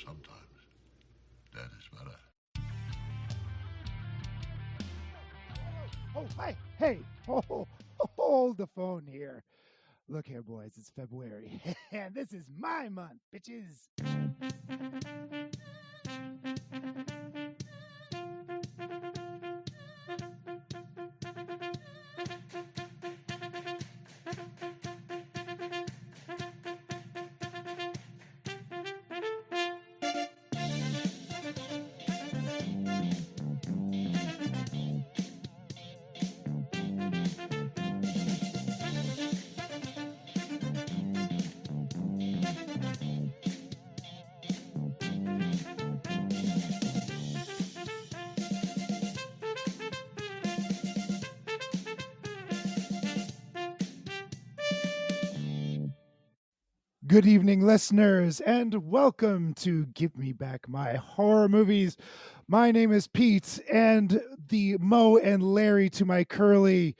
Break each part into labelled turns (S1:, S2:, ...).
S1: Sometimes dead is better.
S2: Oh, hi. Hey, hold the phone here. Look here, boys, it's February, and this is my month, bitches. Good evening, listeners, and welcome to Give Me Back My Horror Movies. My name is Pete, and the Mo and Larry to my Curly.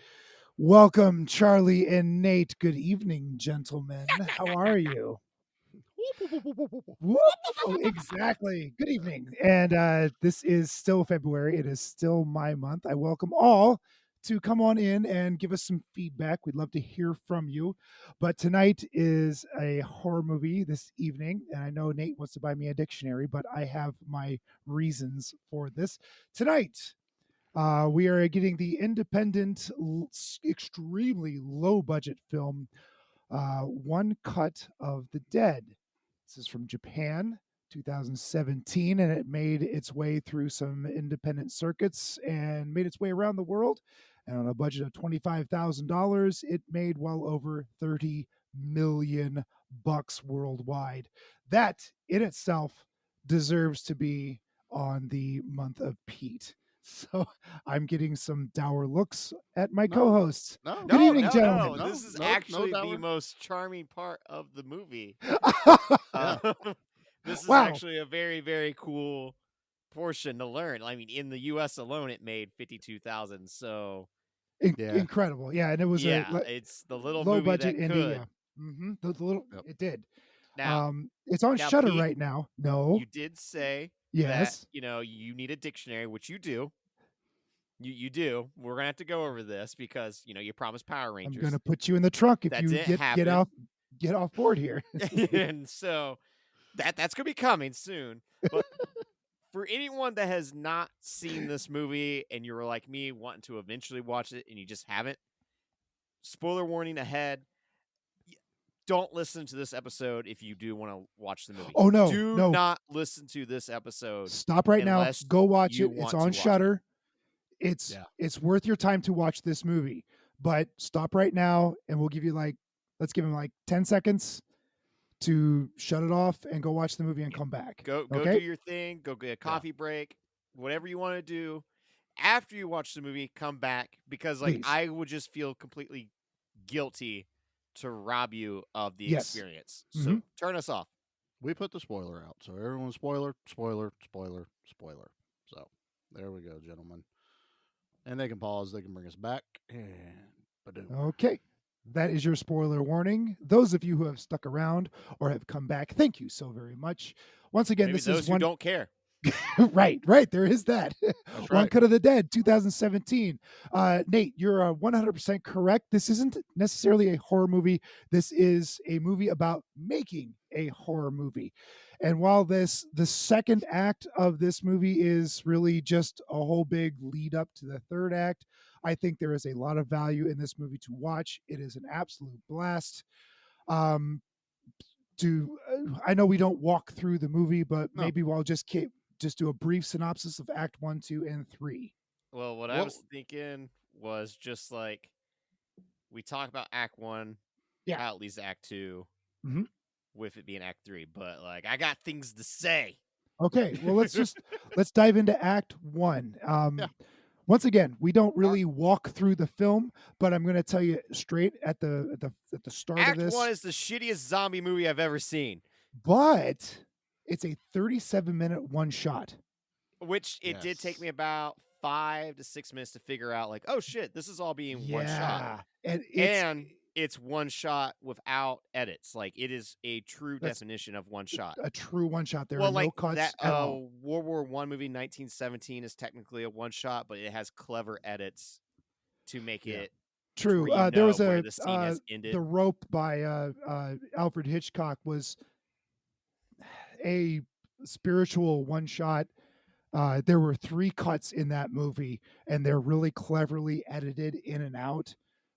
S2: Welcome, Charlie and Nate. Good evening, gentlemen. How are you? Woo! Exactly. Good evening. And this is still February. It is still my month. I welcome all to come on in and give us some feedback. We'd love to hear from you. But tonight is a horror movie this evening. And I know Nate wants to buy me a dictionary, but I have my reasons for this. Tonight, we are getting the independent, extremely low budget film, One Cut of the Dead. This is from Japan, 2017, and it made its way through some independent circuits and made its way around the world. And on a budget of $25,000, it made well over 30 million bucks worldwide. That in itself deserves to be on the month of Pete. So I'm getting some dour looks at my co-hosts.
S3: No,
S2: Good evening,
S3: no,
S2: gentlemen.
S3: no.
S4: This is
S3: no
S4: actually the
S3: dower.
S4: most charming part of the movie.
S3: Yeah.
S4: This is
S2: Wow.
S4: actually a very, very cool portion to learn. I mean, in the U.S. alone, it made 52,000. So
S3: Yeah.
S2: Incredible. Yeah, and it was
S4: yeah,
S2: a
S4: it's the little
S2: low
S4: movie
S2: budget
S4: that
S2: indie.
S4: could.
S2: Yeah. The little
S3: Yep.
S2: it did.
S4: Now,
S2: It's on
S4: now,
S2: Shutter
S4: Pete,
S2: right now. No.
S4: you did say that
S2: Yes.
S4: you need a dictionary, which you do. You do. We're gonna have to go over this because you promised Power
S2: I'm
S4: Rangers.
S2: gonna put you in the trunk if
S4: That
S2: you
S4: didn't
S2: get off board here.
S4: And so that's gonna be coming soon. But for anyone that has not seen this movie and you're like me wanting to eventually watch it and you just haven't, spoiler warning ahead. Don't listen to this episode if you do want to watch the movie.
S2: Oh no,
S4: Do
S2: no.
S4: not listen to this episode
S2: Stop right now.
S4: unless
S2: Go watch
S4: you
S2: it. It's
S4: want to
S2: on
S4: watch it.
S2: Shutter. It's
S3: Yeah.
S2: it's worth your time to watch this movie. But stop right now and we'll give you let's give him 10 seconds to shut it off and go watch the movie and come back.
S4: Go
S2: okay?
S4: do your thing. Go get a coffee break. Whatever you want to do. After you watch the movie, come back because
S2: Please.
S4: I would just feel completely guilty to rob you of the
S2: Yes.
S4: experience. So
S2: Mhm.
S4: turn us off.
S3: We put the spoiler out. So everyone, spoiler. So there we go, gentlemen. And they can pause. They can bring us back. And ba-doom.
S2: Okay. That is your spoiler warning. Those of you who have stuck around or have come back, thank you so very much. Once again,
S4: Maybe
S2: this
S4: those
S2: is
S4: who
S2: one.
S4: don't care.
S2: right. There is that.
S3: That's
S2: One
S3: right.
S2: Cut of the Dead, 2017. Nate, you're 100% correct. This isn't necessarily a horror movie. This is a movie about making a horror movie. And while the second act of this movie is really just a whole big lead up to the third act, I think there is a lot of value in this movie to watch. It is an absolute blast. I know we don't walk through the movie, but
S3: No.
S2: maybe we'll just do a brief synopsis of Act 1, 2, and 3.
S4: Well, what I was thinking was just like we talk about Act 1,
S2: Yeah.
S4: at least Act 2,
S2: Mhm.
S4: with it being Act 3. But I got things to say.
S2: Okay, well let's dive into Act 1. Once again, we don't really walk through the film, but I'm going to tell you straight at the start
S4: Act
S2: of this.
S4: 1 is the shittiest zombie movie I've ever seen.
S2: But it's a 37-minute one shot.
S4: Which it did take me about 5 to 6 minutes to figure out, oh shit, this is all being one shot.
S2: And
S4: it's one shot without edits. Like it is a true
S2: That's
S4: definition of one shot.
S2: a true one shot. There
S4: Well,
S2: are no
S4: like
S2: cuts
S4: that
S2: at all.
S4: World War One movie 1917 is technically a one shot, but it has clever edits to make
S3: Yeah.
S4: it
S2: True.
S4: where you
S2: There
S4: know
S2: was
S4: where
S2: a
S4: the scene has ended.
S2: The Rope by Alfred Hitchcock was a spiritual one shot. There were 3 cuts in that movie, and they're really cleverly edited in and out.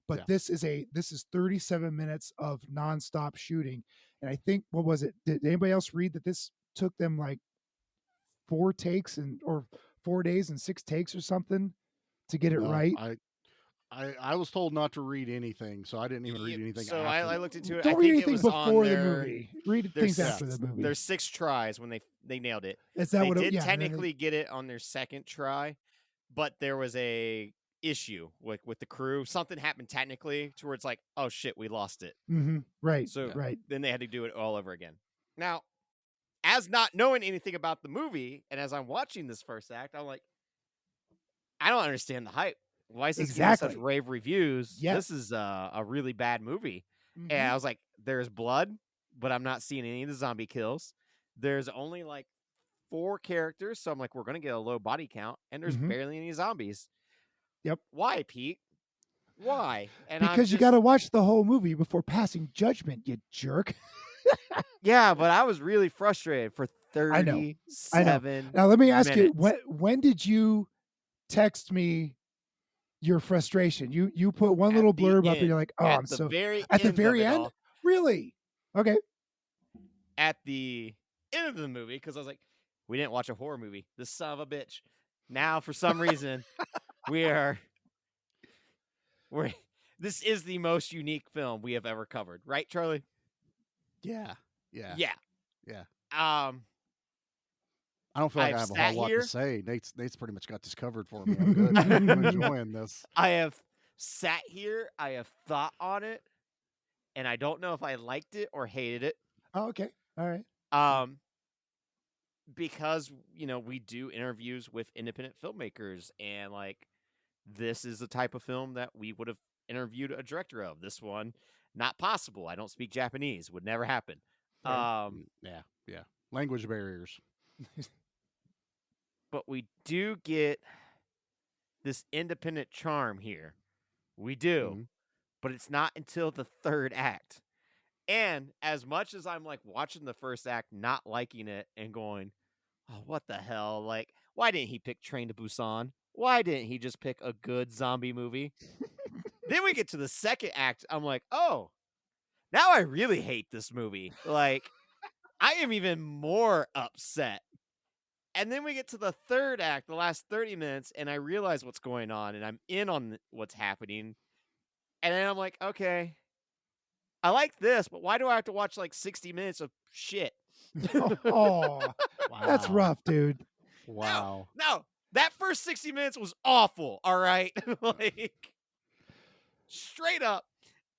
S2: But
S3: Yeah.
S2: this is 37 minutes of nonstop shooting, and I think what was it? Did anybody else read that this took them like 4 takes or 4 days and 6 takes or something to get it
S3: No,
S2: right?
S3: I was told not to read anything, so I didn't even read anything.
S4: So
S3: after
S4: I
S3: the
S4: looked
S3: movie.
S4: into it.
S2: Don't
S4: I
S2: read
S4: think it
S2: anything
S4: was on
S2: before the
S4: their,
S2: movie. Read
S4: there's
S2: things after the movie.
S4: There's 6 tries when they nailed it.
S2: Is that
S4: They
S2: what it,
S4: did
S2: yeah, and then
S4: technically get it on their second try, but there was a issue with the crew. Something happened technically to where it's like, oh shit, we lost it.
S2: Right.
S4: So
S2: right.
S4: then they had to do it all over again. Now, as not knowing anything about the movie, and as I'm watching this first act, I'm like, I don't understand the hype. Why is this getting such
S2: Exactly.
S4: rave reviews?
S2: Yes.
S4: This is a really bad movie. And
S2: Mhm.
S4: I was like, there's blood, but I'm not seeing any of the zombie kills. There's only like 4 characters, so I'm like, we're gonna get a low body count, and there's
S2: Mhm.
S4: barely any zombies.
S2: Yep.
S4: Why, Pete? Why? And
S2: Because you got to watch the whole movie before passing judgment, you jerk.
S4: Yeah, but I was really frustrated for
S2: I know.
S4: 37
S2: Now let me ask you,
S4: minutes.
S2: when did you text me your frustration? You put one
S4: At
S2: little
S4: the
S2: blurb up and
S4: end.
S2: you're like, "Oh,
S4: At
S2: I'm
S4: the
S2: so
S4: very
S2: at the
S4: end of
S2: very
S4: it
S2: end."
S4: all.
S2: Really? Okay.
S4: At the end of the movie, because I was like, we didn't watch a horror movie. This son of a bitch. Now, for some reason, we're this is the most unique film we have ever covered, right, Charlie?
S3: Yeah, yeah,
S4: Yeah.
S3: yeah.
S4: Um,
S3: I don't feel like
S4: I've
S3: I have a
S4: sat
S3: whole lot
S4: here.
S3: to say. Nate's pretty much got this covered for me. I'm good. I'm enjoying this.
S4: I have sat here. I have thought on it, and I don't know if I liked it or hated it.
S2: Oh, okay. All right.
S4: Because we do interviews with independent filmmakers, and like this is the type of film that we would have interviewed a director of. This one, not possible. I don't speak Japanese. Would never happen.
S2: Right.
S3: Yeah. Language barriers.
S4: But we do get this independent charm here. We do.
S3: Mhm.
S4: But it's not until the third act. And as much as I'm like watching the first act, not liking it and going, oh, what the hell? Like, why didn't he pick Train to Busan? Why didn't he just pick a good zombie movie? Then we get to the second act. I'm like, oh, now I really hate this movie. Like, I am even more upset. And then we get to the third act, the last 30 minutes, and I realize what's going on, and I'm in on what's happening. And then I'm like, okay, I like this, but why do I have to watch like 60 minutes of shit?
S2: Oh, that's
S3: Wow.
S2: rough, dude.
S3: Wow.
S4: No, that first 60 minutes was awful, all right? Like, straight up,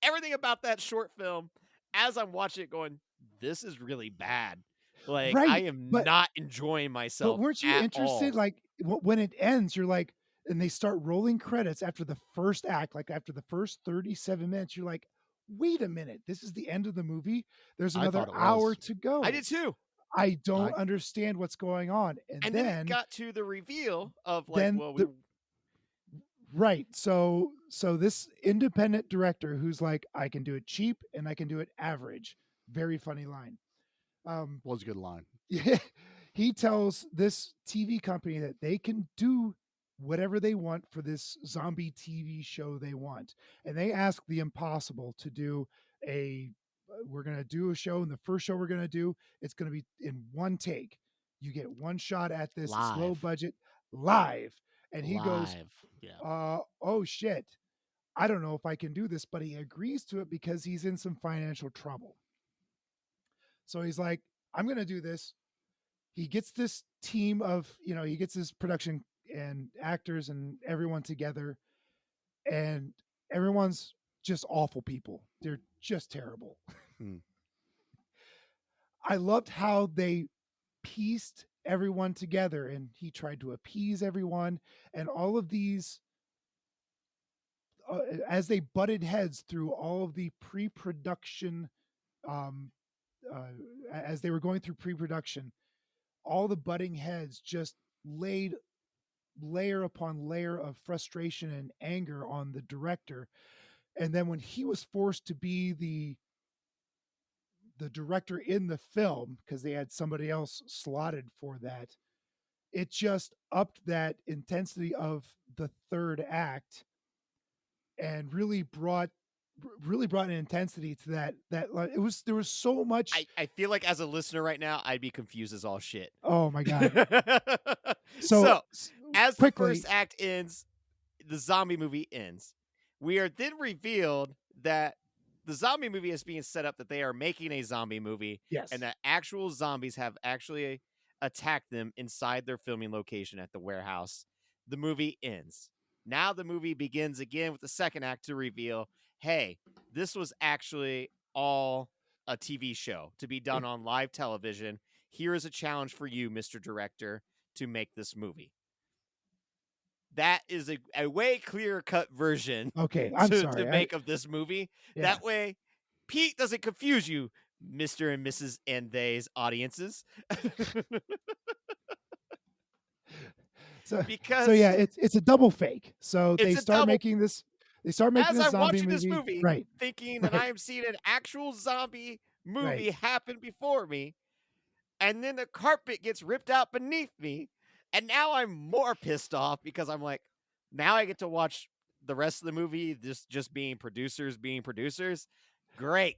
S4: everything about that short film, as I'm watching it going, this is really bad. Like, I
S2: Right.
S4: am
S2: But
S4: not enjoying myself
S2: weren't you
S4: at
S2: interested?
S4: all.
S2: Like when it ends, you're like, and they start rolling credits after the first act, like after the first 37 minutes, you're like, wait a minute, this is the end of the movie. There's
S3: I
S2: another
S3: thought it
S2: hour
S3: was.
S2: to go.
S4: I did too.
S2: I don't
S3: I-
S2: understand what's going on.
S4: And then it got to the reveal of like,
S2: then
S4: well,
S2: right. So this independent director who's like, I can do it cheap and I can do it average. Very funny line.
S3: Was a good line.
S2: He tells this TV company that they can do whatever they want for this zombie TV show they want. And they ask the impossible to do we're going to do a show. And the first show we're going to do, it's going to be in one take. You get one shot at this. It's low
S3: Live.
S2: budget, live. And he goes,
S3: Live. Yeah.
S2: oh shit. I don't know if I can do this, but he agrees to it because he's in some financial trouble. So he's like, I'm going to do this. He gets this team of, he gets his production and actors and everyone together, and everyone's just awful people. They're just terrible. I loved how they pieced everyone together, and he tried to appease everyone, and all of these as they butted heads through all of the pre-production, um, as they were going through pre-production, all the butting heads just laid layer upon layer of frustration and anger on the director. And then when he was forced to be the director in the film, because they had somebody else slotted for that, it just upped that intensity of the third act and really brought an intensity to that like, there was so much.
S4: I feel like as a listener right now, I'd be confused as all shit.
S2: Oh my god.
S4: So, as the
S2: quickly,
S4: first act ends, the zombie movie ends. We are then revealed that the zombie movie is being set up that they are making a zombie movie,
S2: yes,
S4: and that actual zombies have actually attacked them inside their filming location at the warehouse. The movie ends. Now the movie begins again with the second act to reveal, hey, this was actually all a TV show to be done on live television. Here is a challenge for you, Mr. Director, to make this movie. That is a way clearer cut version
S2: okay, I'm sorry.
S4: to make of this movie.
S2: Yeah.
S4: That way, Pete doesn't confuse you, Mr. and Mrs. and they's audiences.
S2: So
S4: Because
S2: yeah, it's a double fake. So they
S4: It's a
S2: start
S4: double-
S2: making this. They start making
S4: as
S2: this
S4: I'm
S2: zombie
S4: watching this
S2: movie.
S4: movie,
S2: Right.
S4: thinking that I am seeing an actual zombie movie
S2: Right.
S4: happen before me, and then the carpet gets ripped out beneath me, and now I'm more pissed off because I'm like, now I get to watch the rest of the movie just being producers. Great.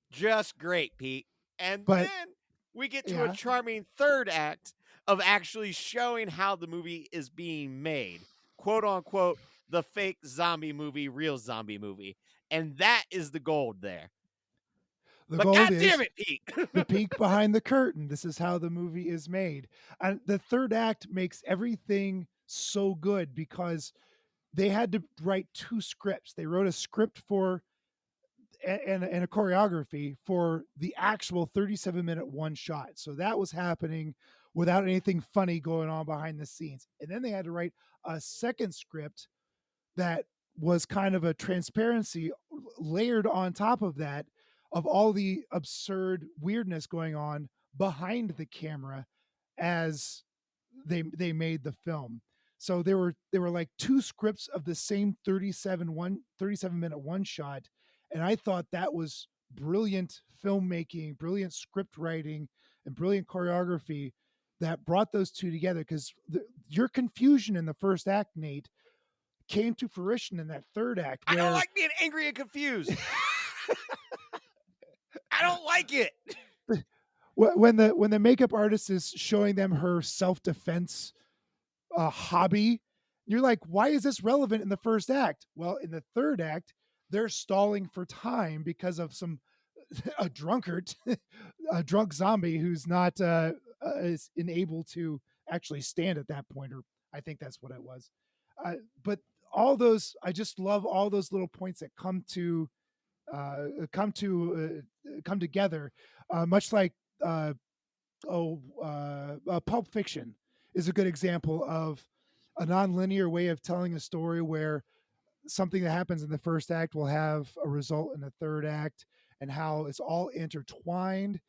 S4: Just great, Pete. And
S2: But-
S4: then we get to
S2: yeah.
S4: a charming third act of actually showing how the movie is being made. Quote unquote, the fake zombie movie, real zombie movie. And that is the gold there.
S2: The
S4: But
S2: gold
S4: God
S2: is
S4: damn it, Pete.
S2: the peek behind the curtain. This is how the movie is made. And the third act makes everything so good because they had to write two scripts. They wrote a script for and a choreography for the actual 37-minute one shot. So that was happening without anything funny going on behind the scenes. And then they had to write a second script that was kind of a transparency layered on top of that of all the absurd weirdness going on behind the camera as they made the film. So there were like two scripts of the same 37-minute one shot, and I thought that was brilliant filmmaking, brilliant script writing, and brilliant choreography that brought those two together. Because your confusion in the first act, Nate, came to fruition in that third act.
S4: I don't like being angry and confused. I don't like it.
S2: When the makeup artist is showing them her self-defense hobby, you're like, why is this relevant in the first act? Well, in the third act, they're stalling for time because of a drunkard, a drunk zombie who's not is unable to actually stand at that point, or I think that's what it was. But all those, I just love all those little points that come together, much like Pulp Fiction is a good example of a non-linear way of telling a story where something that happens in the first act will have a result in the third act, and how it's all intertwined,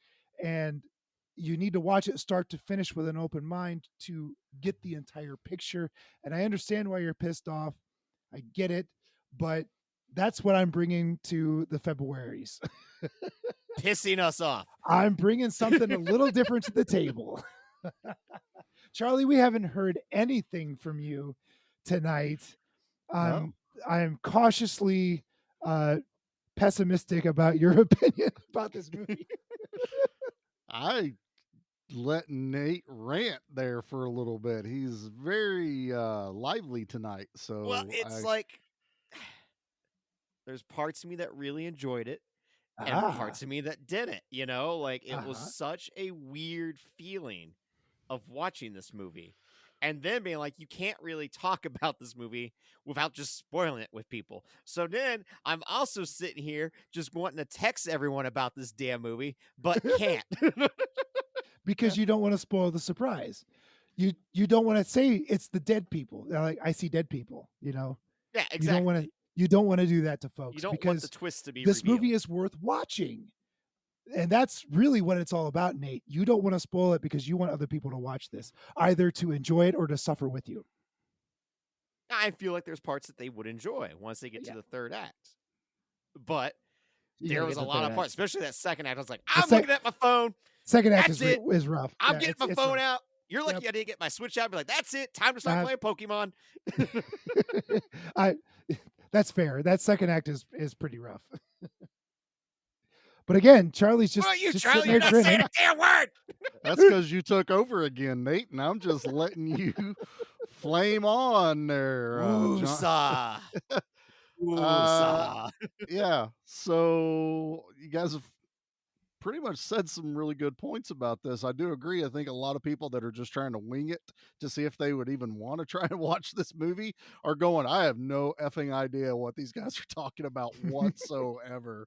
S2: and you need to watch it start to finish with an open mind to get the entire picture. And I understand why you're pissed off. I get it, but that's what I'm bringing to the Februaries.
S4: Pissing us off.
S2: I'm bringing something a little different to the table. Charlie, we haven't heard anything from you tonight.
S3: No.
S2: I'm cautiously pessimistic about your opinion about this movie.
S3: I let Nate rant there for a little bit. He's very lively tonight. So
S4: Well, it's like there's parts of me that really enjoyed it and parts of me that didn't, you know? Like it was such a weird feeling of watching this movie. And then being like, you can't really talk about this movie without just spoiling it with people. So then I'm also sitting here just wanting to text everyone about this damn movie, but can't.
S2: Because you don't want to spoil the surprise. You don't want to say it's the dead people. Like, I see dead people, you know?
S4: Yeah,
S2: You don't want
S4: exactly.
S2: You don't want to do that to
S4: You
S2: folks
S4: don't want the
S2: because
S4: twist to be
S2: this
S4: revealed.
S2: movie is worth watching. And that's really what it's all about, Nate. You don't want to spoil it because you want other people to watch this, either to enjoy it or to suffer with you.
S4: I feel like there's parts that they would enjoy once they get to
S2: Yeah.
S4: the third act. But
S5: You
S4: there
S5: gotta
S4: was
S5: get
S4: a
S5: the
S4: lot
S5: third
S4: of
S5: act.
S4: parts, especially that second act. I was like,
S2: The
S4: I'm looking at my phone.
S2: Second act
S4: That's
S2: is rough.
S4: I'm
S2: Yeah,
S4: getting my
S2: it's
S4: phone
S2: rough.
S4: out. You're lucky
S2: Yep.
S4: I didn't get my Switch out. Be like, that's it. Time to start playing Pokemon.
S2: That's fair. That second act is pretty rough. But again, Charlie's just
S4: Well, you,
S2: just
S4: Charlie,
S2: sitting
S4: you're
S2: there
S4: not saying
S2: grinning.
S4: a damn word.
S3: That's because you took over again, Nate, and I'm just letting you flame on there, John.
S4: Woosah.
S3: Uh,
S4: Woosah.
S3: Yeah. So you guys have pretty much said some really good points about this. I do agree. I think a lot of people that are just trying to wing it to see if they would even want to try and watch this movie are going, I have no effing idea what these guys are talking about whatsoever.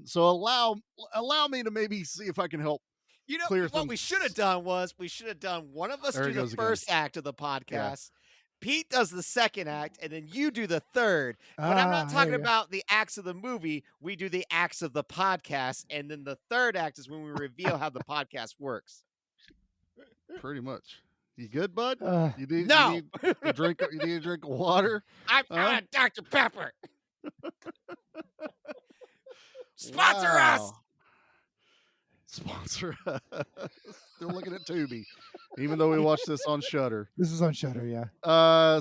S3: So allow me to maybe see if I can help.
S4: You know
S3: clear
S4: what
S3: things.
S4: we should have done was we should have done one of us
S3: There
S4: do
S3: it
S4: the
S3: goes again.
S4: first act of the podcast. Pete does the second act, and then you do the third. But I'm not talking
S2: there you go.
S4: about the acts of the movie. We do the acts of the podcast, and then the third act is when we reveal how the podcast works.
S3: Pretty much. You good, bud?
S2: Uh,
S3: You need
S4: No.
S3: you need a drink. You need a drink of water.
S4: I'm
S3: Huh?
S4: Dr. Pepper. Sponsor us.
S3: Wow. Sponsor us. Still looking at Tubi, even though we watched this on Shudder.
S2: This is on Shudder, yeah.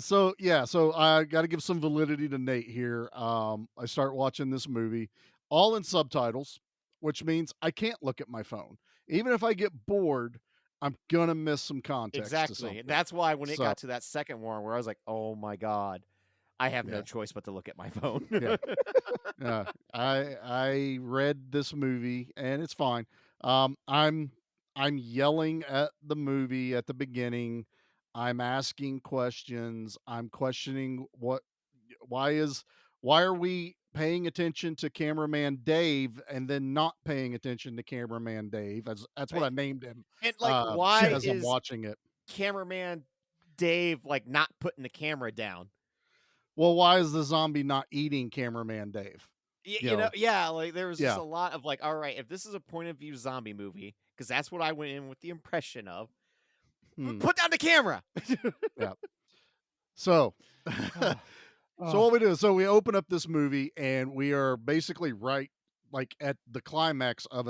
S3: So I got to give some validity to Nate here. I start watching this movie all in subtitles, which means I can't look at my phone. Even if I get bored, I'm gonna miss some context. to
S4: Exactly.
S3: something.
S4: And that's why when it
S3: So-
S4: got to that second one where I was like, oh my God, I have no
S3: Yeah.
S4: choice but to look at my phone.
S3: Yeah. I read this movie and it's fine. I'm yelling at the movie at the beginning. I'm asking questions. I'm questioning why are we paying attention to cameraman Dave and then not paying attention to cameraman Dave? That's what I named him.
S4: And like, why
S3: as I'm
S4: is
S3: watching it?
S4: cameraman Dave like not putting the camera down?
S3: Well, why is the zombie not eating cameraman Dave?
S4: You know, yeah, like there was just
S3: Yeah.
S4: a lot of like, all right, if this is a point of view zombie movie, because that's what I went in with the impression of, put down the camera.
S3: So,
S2: Oh.
S3: so what we do is, so we open up this movie and we are basically right like at the climax of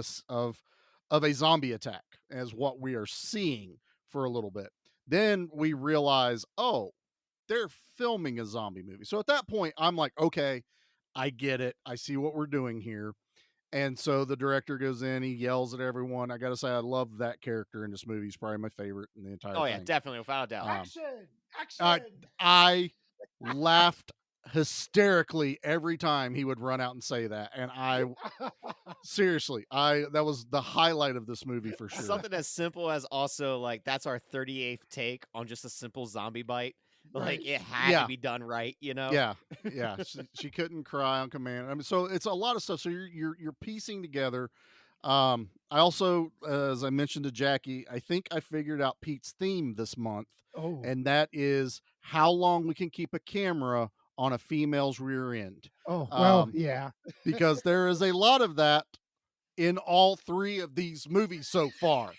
S3: a zombie attack as what we are seeing for a little bit. Then we realize, oh, they're filming a zombie movie. So at that point, I'm like, okay, I get it. I see what we're doing here. And so the director goes in, he yells at everyone. I got to say, I love that character in this movie. He's probably my favorite in the entire
S4: Oh
S3: thing.
S4: yeah, definitely, without a doubt.
S2: Action!
S3: I laughed hysterically every time he would run out and say that. And seriously, that was the highlight of this movie for sure.
S4: Something as simple as also like that's our 38th take on just a simple zombie bite. Like it had to be done right, you know?
S3: Yeah. She couldn't cry on command. I mean, so it's a lot of stuff. So you're piecing together. I also, as I mentioned to Jackie, I think I figured out Pete's theme this month,
S2: Oh,
S3: and that is how long we can keep a camera on a female's rear end.
S2: oh, well,
S3: Um,
S2: yeah.
S3: because there is a lot of that in all three of these movies so far.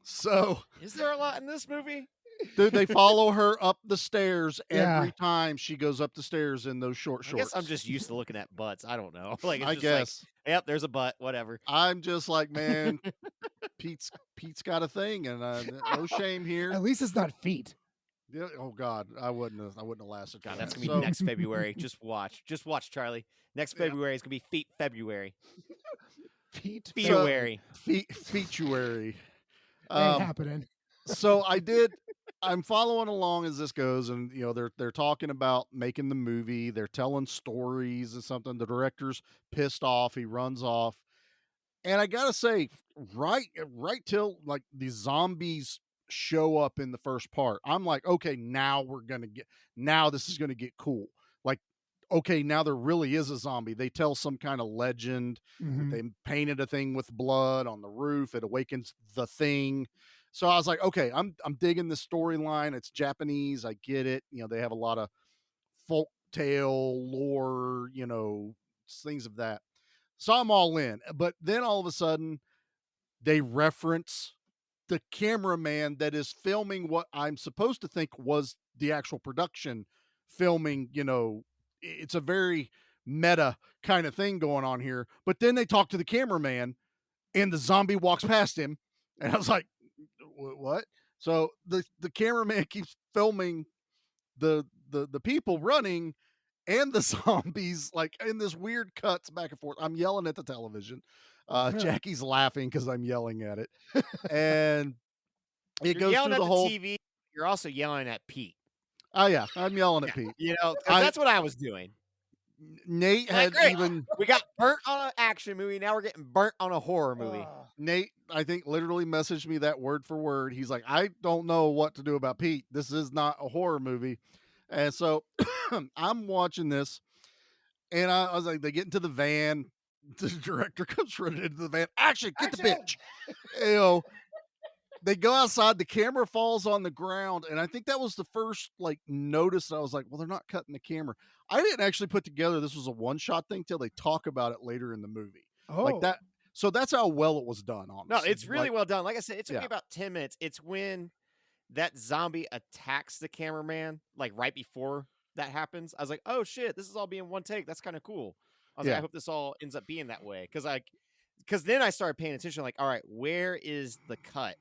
S3: So
S4: Is there a lot in this movie?
S3: dude, they follow her up the stairs
S2: Yeah.
S3: every time she goes up the stairs in those short
S4: I
S3: shorts.
S4: guess I'm just used to looking at butts. I don't know. Like it's
S3: I
S4: just
S3: guess
S4: like, yep, there's a butt, whatever.
S3: I'm just like, man, Pete's got a thing, and no shame here.
S2: At least it's not feet.
S3: Yeah, oh God, I wouldn't have lasted.
S4: God,
S3: for
S4: that's
S3: that.
S4: gonna be next February. Just watch, Charlie. Next
S3: Yeah.
S4: February is gonna be Feet February.
S2: Feet.
S4: February.
S3: Featuary.
S2: Ain't happening.
S3: So I'm following along as this goes, and you know they're talking about making the movie. They're telling stories and something. The director's pissed off. He runs off, and I gotta say, right till like the zombies show up in the first part, I'm like, okay, now this is gonna get cool. Like, okay, now there really is a zombie. They tell some kind of legend.
S2: Mhm.
S3: They painted a thing with blood on the roof. It awakens the thing. So I was like, okay, I'm digging this storyline. It's Japanese. I get it. You know, they have a lot of folk tale lore, things of that. So I'm all in. But then all of a sudden, they reference the cameraman that is filming what I'm supposed to think was the actual production filming. It's a very meta kind of thing going on here. But then they talk to the cameraman and the zombie walks past him. And I was like, what? So the cameraman keeps filming the people running and the zombies, like in this weird cuts back and forth. I'm yelling at the television. Jackie's laughing because I'm yelling at it. And it
S4: You're
S3: goes
S4: yelling
S3: through
S4: at
S3: the
S4: the
S3: whole.
S4: TV. You're also yelling at Pete.
S3: Oh yeah, I'm yelling at Pete.
S4: Because
S3: I-
S4: that's what I was doing.
S3: Nate
S4: Like,
S3: had
S4: great.
S3: even
S4: We got burnt on an action movie. Now we're getting burnt on a horror movie.
S3: Nate, I think, literally messaged me that word for word. He's like, I don't know what to do about Pete. This is not a horror movie. And so I'm watching this, and I was like, they get into the van. The director comes running into the van. Action, get the bitch. They go outside. The camera falls on the ground, and I think that was the first notice that I was like, well, they're not cutting the camera. I didn't actually put together this was a one-shot thing till they talk about it later in the movie. Like that. So that's how well it was done, honestly.
S4: No, it's really well done. Like I said, it took
S3: Yeah.
S4: me about 10 minutes. It's when that zombie attacks the cameraman, like right before that happens. I was like, oh shit, this is all being one take. That's kind of cool. I was like,
S3: Yeah.
S4: I hope this all ends up being that way. Because then I started paying attention, like, all right, where is the cut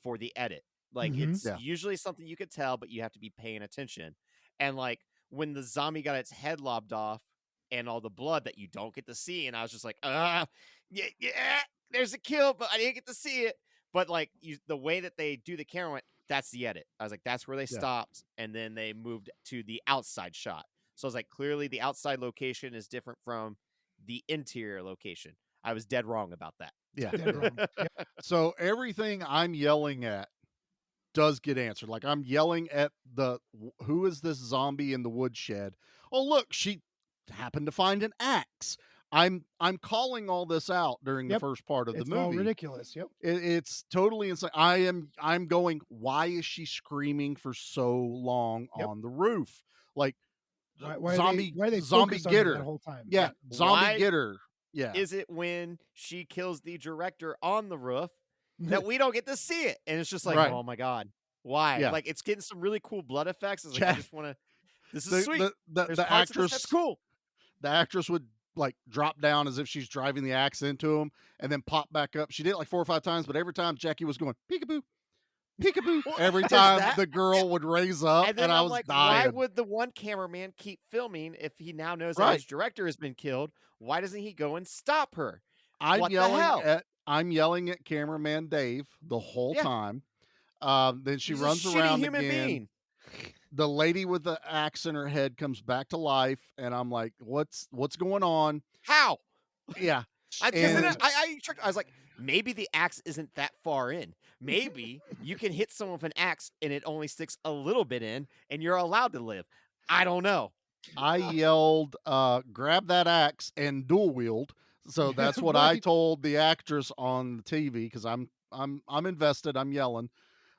S4: for the edit? Like, it's
S3: Yeah.
S4: usually something you could tell, but you have to be paying attention. And like when the zombie got its head lobbed off and all the blood that you don't get to see, and I was just like, yeah, there's a kill, but I didn't get to see it. But like the way that they do the camera went, that's the edit. I was like, that's where they stopped, and then they moved to the outside shot. So I was like, clearly the outside location is different from the interior location. I was dead wrong about that.
S3: Yeah.
S2: Dead wrong. Yep.
S3: So everything I'm yelling at does get answered. Like I'm yelling at who is this zombie in the woodshed? Oh, look, she happened to find an axe. I'm calling all this out during the first part of the movie.
S2: All ridiculous. Yep.
S3: It's totally insane. I'm going, why is she screaming for so long on the roof? Like
S2: Why
S3: zombie
S2: are they
S3: zombie
S2: focused on
S3: get
S2: her
S3: her.
S2: that whole time?
S3: Yeah, zombie
S4: Why
S3: get her. Yeah.
S4: Is it when she kills the director on the roof that we don't get to see it? And it's just like,
S3: Right.
S4: oh my God, why?
S3: Yeah.
S4: Like it's getting some really cool blood effects. It's like,
S3: Jack-
S4: I just want to, this is sweet. There's
S3: The
S4: parts of this
S3: actress,
S4: that's cool.
S3: the actress would like drop down as if she's driving the axe into him and then pop back up. She did it like 4 or 5 times, but every time Jackie was going peekaboo, peekaboo. Every time the girl would raise up,
S4: And then
S3: I
S4: I'm
S3: was
S4: like,
S3: dying.
S4: why would the one cameraman keep filming if he now knows that his director has been killed? Why doesn't he go and stop her? What the hell?
S3: I'm yelling at cameraman Dave the whole time. Then she
S4: He's
S3: runs
S4: a shitty
S3: around
S4: human
S3: again.
S4: being.
S3: The lady with the axe in her head comes back to life, and I'm like, what's going on?
S4: How?
S3: Yeah.
S4: I
S3: And-
S4: was like, maybe the axe isn't that far in. Maybe you can hit someone with an axe and it only sticks a little bit in, and you're allowed to live. I don't know.
S3: I yelled, grab that axe and dual wield. So that's what I
S2: Right.
S3: told the actress on the TV because I'm invested. I'm yelling.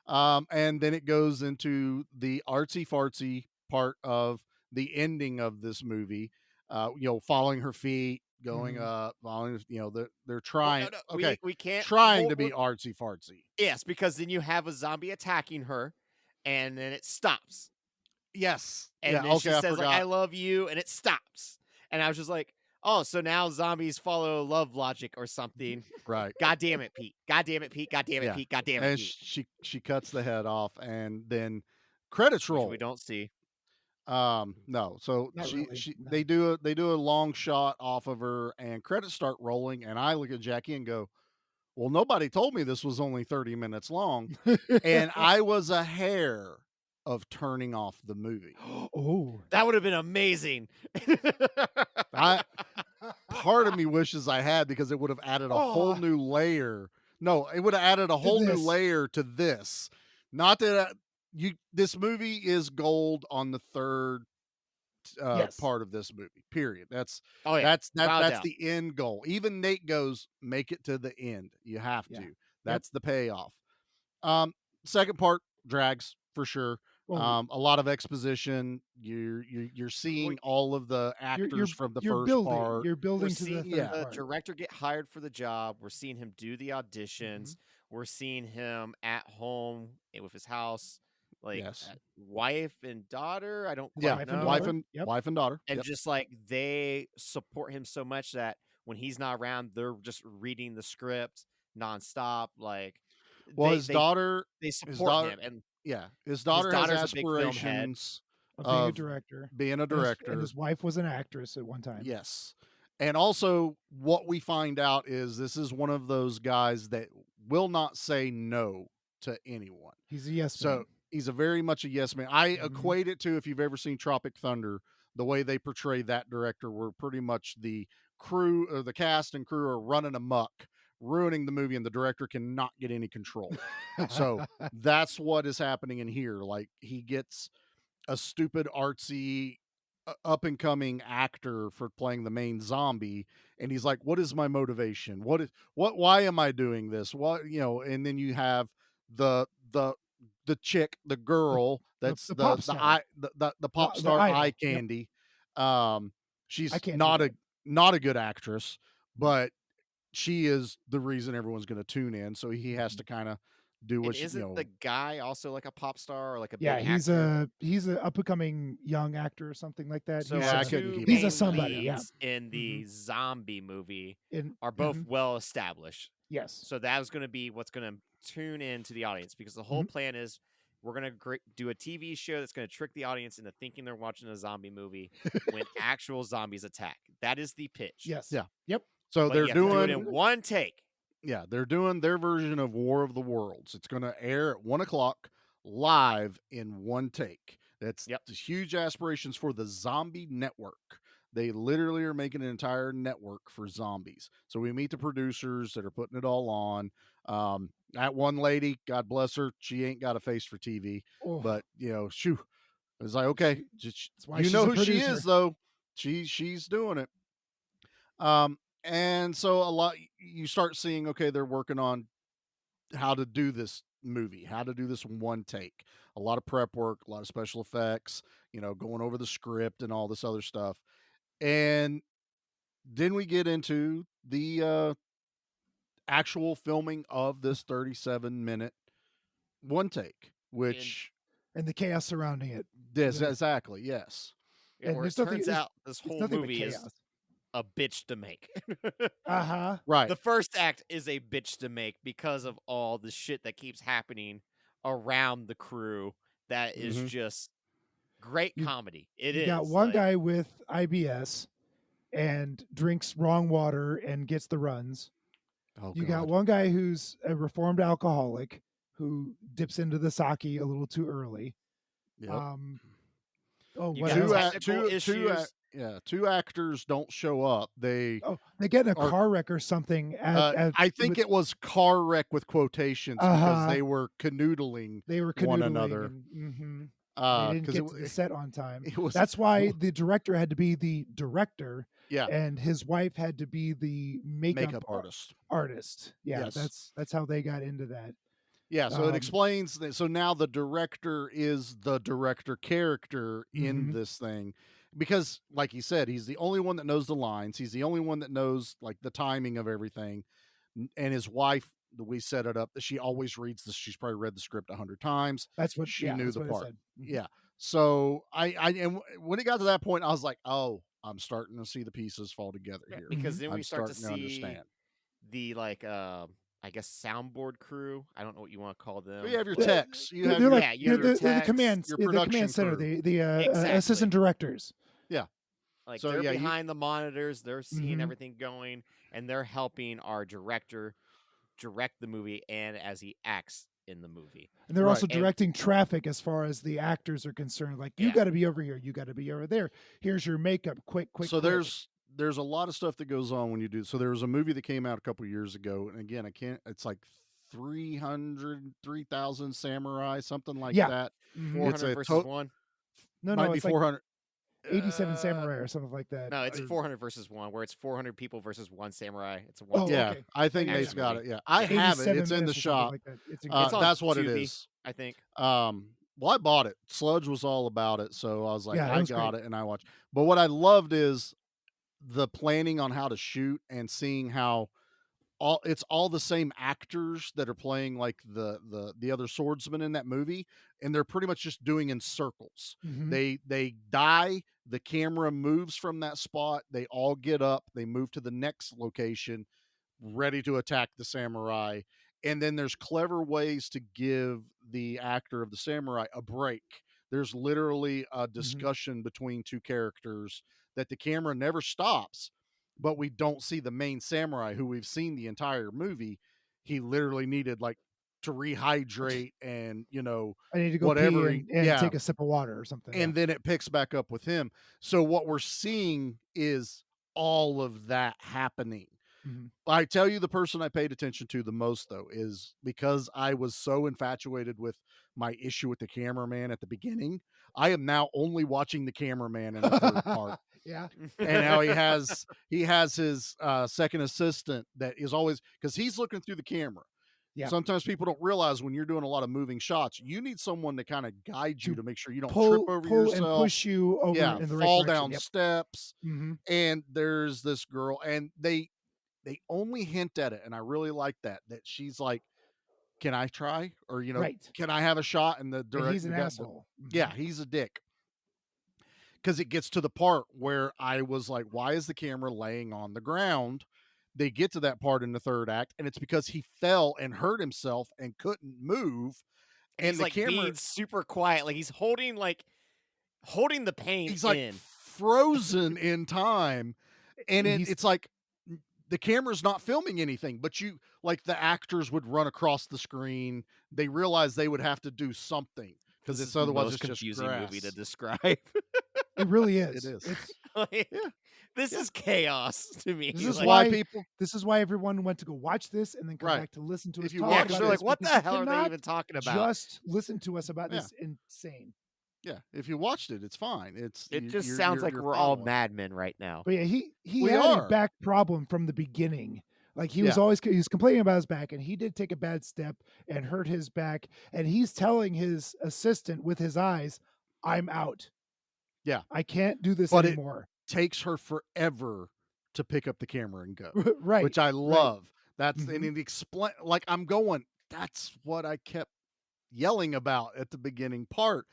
S3: And then it goes into the artsy fartsy part of the ending of this movie. Following her feet, going up, following. They're trying.
S4: No,
S3: Okay,
S4: we can't
S3: trying to be artsy fartsy.
S4: Yes, because then you have a zombie attacking her, and then it stops.
S3: Yes.
S4: And
S3: yeah.
S4: then
S3: Okay.
S4: she
S3: I
S4: says, like,
S3: forgot.
S4: I love you, and it stops. And I was just like, oh, so now zombies follow love logic or something.
S3: Right.
S4: God damn it, Pete. God damn it, Pete. God damn it,
S3: Yeah.
S4: Pete. God damn it,
S3: And
S4: Pete.
S3: she cuts the head off, and then credits
S4: Which
S3: roll.
S4: we don't see.
S3: No. So
S2: Not really, no.
S3: they do a long shot off of her, and credits start rolling, and I look at Jackie and go, well, nobody told me this was only 30 minutes long. And I was a hair of turning off the movie.
S2: Oh,
S4: That would have been amazing.
S3: Part of me wishes I had, because it would have added a whole new layer. No, it would have added a whole new
S2: this.
S3: layer to this. Not that this movie is gold on the third
S2: Yes.
S3: part of this movie. Period. That's
S4: Oh, yeah.
S3: that's
S4: Without
S3: the end goal. Even Nate goes, make it to the end. You have to.
S2: Yeah.
S3: That's the payoff. Second part drags for sure.
S2: Well,
S3: A lot of exposition. You're seeing all of the
S2: you're
S3: actors from the
S2: you're
S3: first
S2: building.
S3: part.
S2: You're
S4: We're
S2: building to the
S4: seeing
S2: third
S3: Yeah.
S4: the
S2: part.
S4: director get hired for the job. We're seeing him do the auditions. We're seeing him at home with his house, like
S3: Yes.
S4: wife and daughter. I don't
S3: Yeah.
S4: quite
S2: Wife and
S4: know.
S2: daughter. Yep.
S3: Wife and daughter.
S4: And
S3: Yep.
S4: just like they support him so much that when he's not around, they're just reading the script nonstop. Like
S3: Well,
S4: they
S3: his
S4: they
S3: daughter.
S4: they
S3: His
S4: support
S3: daughter.
S4: him, and
S3: Yeah. His
S4: his
S3: daughter has
S4: daughter's a big film head.
S3: aspirations
S2: Of being a
S3: of
S2: director.
S3: being a
S2: And
S3: director.
S2: his wife was an actress at one time.
S3: Yes. And also, what we find out is this is one of those guys that will not say no to anyone.
S2: He's a yes
S3: So
S2: man.
S3: he's a very much a yes man. I
S2: Mhm.
S3: equate it to, if you've ever seen Tropic Thunder, the way they portray that director, where pretty much the crew or the cast and crew are running amok, ruining the movie, and the director cannot get any control. So that's what is happening in here. Like, he gets a stupid artsy up and coming actor for playing the main zombie, and he's like, what is my motivation, why am I doing this, what, and then you have the the the chick, the girl, that's
S2: the
S3: the
S2: pop
S3: the
S2: star.
S3: eye the pop
S2: The
S3: star
S2: idol.
S3: eye
S2: Yep.
S3: candy.
S2: I
S3: She's
S2: can't do
S3: not
S2: that.
S3: not a good actress, but she is the reason everyone's going to tune in, so he has to kind of do
S4: And
S3: what she,
S4: isn't the guy also like a pop star or like a
S2: Yeah,
S4: big
S2: he's
S4: actor?
S2: a up and coming young actor or something like that.
S4: So
S2: he's
S3: Yeah,
S4: our
S3: I
S2: a,
S3: couldn't
S4: two
S3: keep
S2: he's
S3: up
S2: a
S3: with
S4: main
S3: that.
S2: somebody. Yeah.
S4: leads in the zombie movie
S2: In
S4: are both
S2: mhm.
S4: well established.
S2: Yes.
S4: So that was going to be what's going to tune into the audience, because the whole plan is we're going to do a TV show that's going to trick the audience into thinking they're watching a zombie movie when actual zombies attack. That is the pitch.
S2: Yes.
S3: Yeah.
S2: Yep.
S3: So
S4: But
S3: they're
S4: you have to do it
S3: doing,
S4: in one take.
S3: yeah, they're doing their version of War of the Worlds. It's going to air at 1 o'clock live in one take. That's
S4: Yep.
S3: the huge aspirations for the Zombie Network. They literally are making an entire network for zombies. So we meet the producers that are putting it all on. That one lady, God bless her, she ain't got a face for TV,
S2: Oh,
S3: but shoo, it's like, okay,
S2: that's why
S3: you
S2: she's
S3: know
S2: a
S3: who she
S2: producer.
S3: is though. She's doing it. And so a lot, you start seeing, okay, they're working on how to do this movie, how to do this in one take. A lot of prep work, a lot of special effects, going over the script and all this other stuff. And then we get into the actual filming of this 37-minute one take, which
S2: and the chaos surrounding it.
S3: this
S2: Yeah.
S3: exactly, yes.
S2: And
S4: Where it
S2: there's nothing.
S4: turns out this
S2: It's
S4: whole
S2: nothing but
S4: movie is
S2: chaos.
S4: a bitch to make.
S2: Uh-huh.
S3: Right.
S4: The first act is a bitch to make because of all the shit that keeps happening around the crew. That is
S3: Mhm.
S4: just great
S2: You-
S4: comedy. It
S2: You
S4: is.
S2: got one
S4: like,
S2: guy with IBS and drinks wrong water and gets the runs.
S3: Oh,
S2: You got
S3: God.
S2: one guy who's a reformed alcoholic who dips into the sake a little too early.
S3: Yep.
S2: Oh,
S4: You
S2: what
S4: got
S2: else?
S4: technical issues.
S3: Two actors don't show up. They
S2: get in a
S3: are-
S2: car wreck or something.
S3: I think it was car wreck with quotations because
S2: Uh-huh.
S3: they were canoodling
S2: they were
S3: one
S2: canoodling
S3: another.
S2: and, they didn't
S3: 'Cause
S2: get to the set on time.
S3: it was
S2: That's why the director had to be the director,
S3: yeah,
S2: and his wife had to be the
S3: makeup artist.
S2: artist. Yeah,
S3: Yes.
S2: that's how they got into that.
S3: Yeah, so it
S2: Um,
S3: explains that. So now the director is the director character in
S2: Mhm.
S3: this thing, because, like he said, he's the only one that knows the lines. He's the only one that knows like the timing of everything. And his wife, we set it up that she always reads this. She's probably read the script 100 times.
S2: That's what
S3: She knew
S2: that's
S3: the
S2: what
S3: part.
S2: It said. Mhm.
S3: Yeah. So when it got to that point, I was like, oh, I'm starting to see the pieces fall together here.
S4: Because then we
S3: I'm
S4: start to
S3: starting
S4: see
S3: understand.
S4: the I guess soundboard crew. I don't know what you want to call them.
S3: You have your
S2: Well,
S3: techs. You
S2: They're,
S3: have
S2: they're
S3: your,
S2: like
S4: you have
S2: they're
S4: your
S2: the
S4: techs,
S2: command
S3: your
S2: the
S3: production
S2: command center,
S3: crew.
S2: the
S4: Exactly.
S2: assistant directors.
S4: Like
S3: So,
S4: they're
S3: yeah,
S4: behind the monitors, they're seeing
S2: Mhm.
S4: everything going, and they're helping our director direct the movie and as he acts in the movie.
S2: And they're
S3: Right.
S2: also
S4: And-
S2: directing traffic as far as the actors are concerned. Like, you
S4: Yeah.
S2: got to be over here, you got to be over there. Here's your makeup, quick.
S3: So there's a lot of stuff that goes on when you do. So there was a movie that came out a couple years ago, and again, it's like 3,000 samurai, something like
S2: Yeah.
S3: that.
S2: Mhm.
S4: 400
S3: a
S4: versus 1.
S2: No,
S3: Might be
S2: it's like
S3: 400.
S2: 87 samurai or something like that.
S4: No, it's
S2: Or-
S4: 400 versus 1, where it's 400 people versus 1 samurai. It's a one.
S2: Oh,
S3: Yeah,
S2: okay.
S3: I think
S2: Yeah,
S3: Nate's got it.
S4: movie.
S3: Yeah, I have it.
S2: 87
S3: It's in the
S2: minutes or something
S3: shop.
S2: like that. It's
S4: It's on
S3: That's what it
S4: Tubi,
S3: is.
S4: I think.
S3: Well, I bought it. Sludge was all about it, so I was like,
S2: Yeah, it
S3: I
S2: was
S3: got
S2: great.
S3: it, and I watched. But what I loved is the planning on how to shoot and seeing how all the same actors that are playing like the other swordsmen in that movie, and they're pretty much just doing in circles.
S2: Mhm.
S3: They die, the camera moves from that spot, they all get up, they move to the next location, ready to attack the samurai. And then there's clever ways to give the actor of the samurai a break. There's literally a
S2: Mhm.
S3: discussion between two characters that the camera never stops, but we don't see the main samurai who we've seen the entire movie. He literally needed like to rehydrate and,
S2: I need to go pee
S3: whatever
S2: and
S3: yeah,
S2: take a sip of water or something. Yeah.
S3: and then it picks back up with him. So what we're seeing is all of that happening.
S2: Mhm.
S3: I tell you, the person I paid attention to the most, though, is because I was so infatuated with my issue with the cameraman at the beginning. I am now only watching the cameraman in the third part,
S2: Yeah.
S3: and how he has his second assistant that is always, because he's looking through the camera.
S2: Yeah.
S3: Sometimes people don't realize when you're doing a lot of moving shots, you need someone to kind of guide you
S2: To
S3: to make sure you don't trip
S2: pull
S3: over
S2: and
S3: yourself.
S2: push you over
S3: Yeah,
S2: in the right
S3: fall
S2: direction.
S3: down
S2: Yep.
S3: steps.
S2: Mhm.
S3: And there's this girl, and they only hint at it, and I really like that she's like, "Can I try?" Or,
S2: Right.
S3: "Can I have a shot?" And
S2: But he's
S3: the
S2: an
S3: guy,
S2: asshole.
S3: yeah,
S2: Mhm.
S3: he's a dick. Because it gets to the part where I was like, "Why is the camera laying on the ground?" They get to that part in the third act, and it's because he fell and hurt himself and couldn't move,
S4: And
S3: and
S4: he's
S3: the
S4: like
S3: camera
S4: being super quiet, like he's holding the pain
S3: he's like
S4: in.
S3: frozen in time, and
S2: And he's
S3: it's like the camera's not filming anything, but you like the actors would run across the screen. They realized they would have to do something because
S4: This
S3: it's
S4: is the
S3: otherwise
S4: most
S3: it's just
S4: confusing movie to
S3: grass.
S4: describe.
S2: it really
S3: It
S2: is.
S3: is.
S2: It's
S4: Like,
S3: Yeah,
S4: this
S3: yeah.
S4: is chaos to me.
S2: this
S3: This
S2: is
S3: is
S4: Like,
S3: why
S2: why
S3: people
S2: this is why everyone went to go watch this and then come
S3: right.
S2: back to listen to us
S3: If you
S2: talk
S4: yeah,
S3: watch
S4: because
S2: about
S4: they're
S3: it,
S4: like,
S2: this
S4: what
S2: because
S4: the
S2: you
S4: hell are they
S2: cannot
S4: even talking about?
S2: just listen to us about
S3: yeah,
S2: this insane.
S3: yeah. If you watched it, it's fine. It's
S4: It just
S3: you're
S4: sounds
S3: you're
S4: like
S3: you're
S4: we're all
S3: following.
S4: madmen right now.
S2: But yeah, he
S3: We
S2: had a
S3: are.
S2: back problem from the beginning. Like he was
S3: Yeah,
S2: complaining about his back, and he did take a bad step and hurt his back. And he's telling his assistant with his eyes, "I'm out.
S3: yeah.
S2: I can't do this
S3: But it
S2: anymore."
S3: takes her forever to pick up the camera and go,
S2: Right,
S3: which I
S2: right.
S3: love. That's and
S2: Hmm.
S3: it explain like I'm going. That's what I kept yelling about at the beginning part.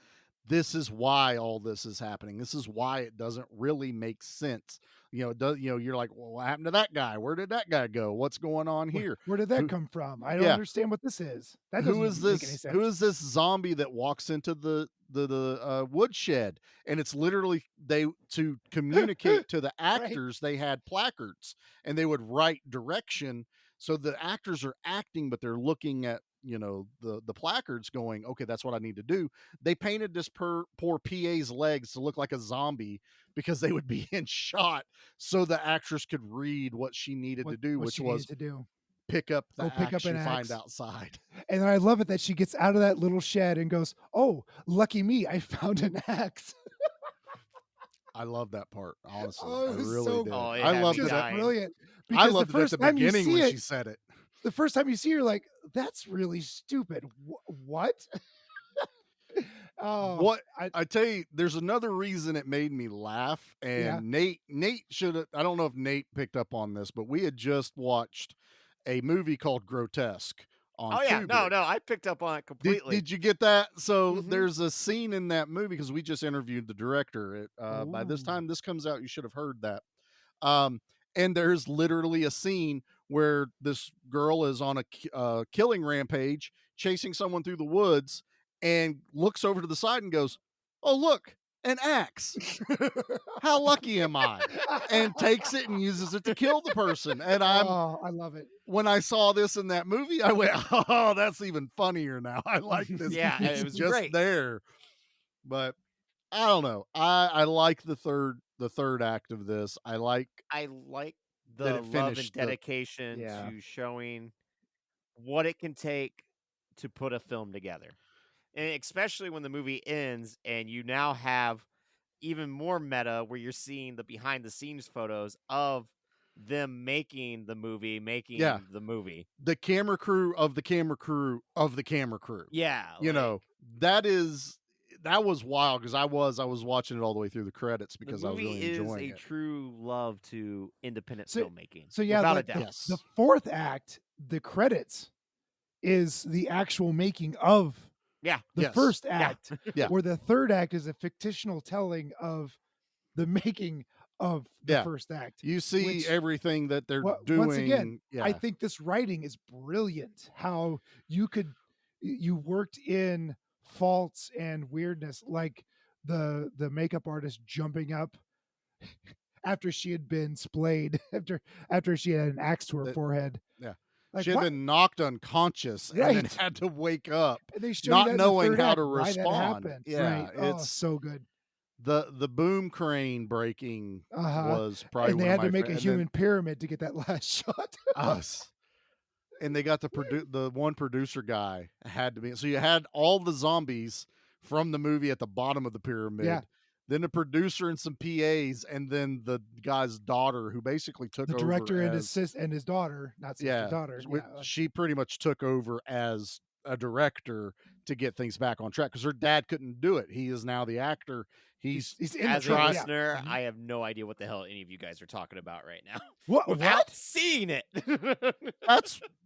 S3: This is why all this is happening. This is why it doesn't really make sense. It does, you're like, well, what happened to that guy? Where did that guy go? What's going on here?
S2: Where did that
S3: Who
S2: come from? I don't
S3: yeah,
S2: understand what this is. That
S3: who is
S2: doesn't make any
S3: this who
S2: sense.
S3: is this zombie that walks into the woodshed, and it's literally they to communicate to the
S2: Right.
S3: actors. They had placards and they would write direction, so the actors are acting but they're looking at the placards going, okay, that's what I need to do. They painted this poor PA's legs to look like a zombie because they would be in shot, so the actress could read what she needed to do,
S2: What
S3: which
S2: she needed
S3: was
S2: to do.
S3: pick up the
S2: Go pick
S3: axe
S2: up an
S3: you find
S2: axe.
S3: outside.
S2: And I love it that she gets out of that little shed and goes, "Oh, lucky me, I found an axe."
S3: I love that part, honestly.
S2: Oh,
S3: I
S2: it was
S3: really
S2: so
S3: did.
S4: Oh, it
S3: I
S4: had me
S3: loved
S2: just
S3: it.
S4: dying.
S2: brilliant.
S3: I
S2: Because the
S3: loved it at
S2: first
S3: the
S2: time you
S3: beginning
S2: see
S3: when
S2: it,
S3: she said it.
S2: the first time you see, you're like, "That's really stupid." What? Oh,
S3: What
S2: I
S3: I tell you, there's another reason it made me laugh.
S2: yeah.
S3: And Nate should have. I don't know if Nate picked up on this, but we had just watched a movie called Grotesque on
S4: Oh yeah, no,
S3: Tubi.
S4: no, I picked up on it completely.
S3: Did you get that? So
S4: Hmm.
S3: there's a scene in that movie because we just interviewed the director. By this
S2: Oh,
S3: time this comes out, you should have heard that. Um, and there's literally a scene where this girl is on a killing rampage, chasing someone through the woods, and looks over to the side and goes, "Oh look, an axe! How lucky am I?" And takes it and uses it to kill the person. And
S2: oh, I love it.
S3: when I saw this in that movie, I went, "Oh, that's even funnier now. I like this.
S4: Yeah,
S3: It's
S4: it was
S3: just
S4: great.
S3: there." But I don't know. I like the third act of this. I like
S4: I like
S3: that
S4: the
S3: it
S4: love and
S3: finished the
S4: dedication
S2: Yeah.
S4: to showing what it can take to put a film together. And especially when the movie ends and you now have even more meta where you're seeing the behind the scenes photos of them making the movie,
S3: yeah,
S4: making the movie.
S3: the camera crew of the camera crew of the camera crew.
S4: Yeah,
S3: You
S4: like
S3: know, that is that was wild because I was watching it all the way through the credits because I was
S4: movie
S3: really enjoying
S4: is a
S3: it.
S4: true love to independent
S2: So-
S4: filmmaking.
S2: So yeah,
S4: without a
S2: like
S4: doubt.
S3: Yes.
S2: the fourth act, the credits is the actual making of
S4: Yeah.
S2: the
S3: Yes.
S2: first act,
S3: Yeah.
S2: where the third act is a fictional telling of the making of the
S3: Yeah.
S2: first act.
S3: You see
S2: Which-
S3: everything that they're doing.
S2: Once again,
S3: yeah.
S2: I think this writing is brilliant. How you worked in faults and weirdness, like the makeup artist jumping up after she had been splayed, after she had an axe to her
S3: That-
S2: forehead.
S3: yeah.
S2: Like,
S3: she had
S2: what?
S3: been knocked unconscious and then
S2: Right.
S3: had to wake up,
S2: And they show you
S3: not
S2: that in the
S3: knowing
S2: third
S3: how
S2: act,
S3: to
S2: why that
S3: respond.
S2: happened.
S3: Yeah,
S2: Right. Oh,
S3: it's
S2: so good.
S3: the boom crane breaking was probably
S2: And they
S3: one
S2: had
S3: of my
S2: to make
S3: fa-
S2: a
S3: and then
S2: human pyramid to get that last shot.
S3: us. And they got the one producer guy had to be. So you had all the zombies from the movie at the bottom of the pyramid.
S2: Yeah.
S3: Then the producer and some PAs, and then the guy's daughter, who basically took
S2: The
S3: over
S2: director and
S3: as,
S2: his daughter, not sister,
S3: yeah,
S2: daughter.
S3: wi-
S2: Yeah.
S3: she pretty much took over as a director to get things back on track because her dad couldn't do it. He is now the actor. He's
S2: He's in
S4: As
S2: the
S4: a
S2: film, yeah.
S4: listener,
S3: Mhm.
S4: I have no idea what the hell any of you guys are talking about right now
S2: What?
S4: without seeing it.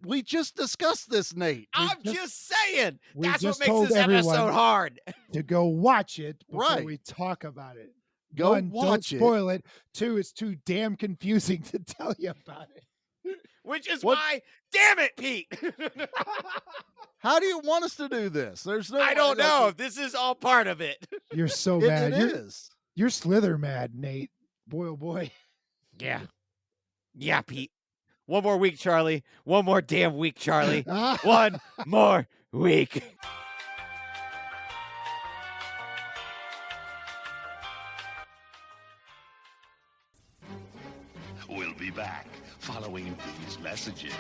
S3: we just discussed this, Nate.
S4: I'm just saying.
S2: we
S4: That's what
S2: just
S4: makes
S2: told
S4: this
S2: everyone
S4: episode hard.
S2: To go watch it before
S3: Right.
S2: we talk about it.
S3: Go
S2: One, don't
S3: watch it.
S2: spoil it. Two, it's too damn confusing to tell you about it.
S4: Which is
S3: What-
S4: why, damn it, Pete.
S3: How do you want us to do this? There's no.
S4: I don't know if this is all part of it.
S2: You're so
S3: It,
S2: mad.
S3: it
S2: you're,
S3: is.
S2: you're Slither mad, Nate. Boy, oh boy.
S4: Yeah. Yeah, Pete. One more week, Charlie. One more damn week, Charlie. One more week.
S1: We'll be back following these messages.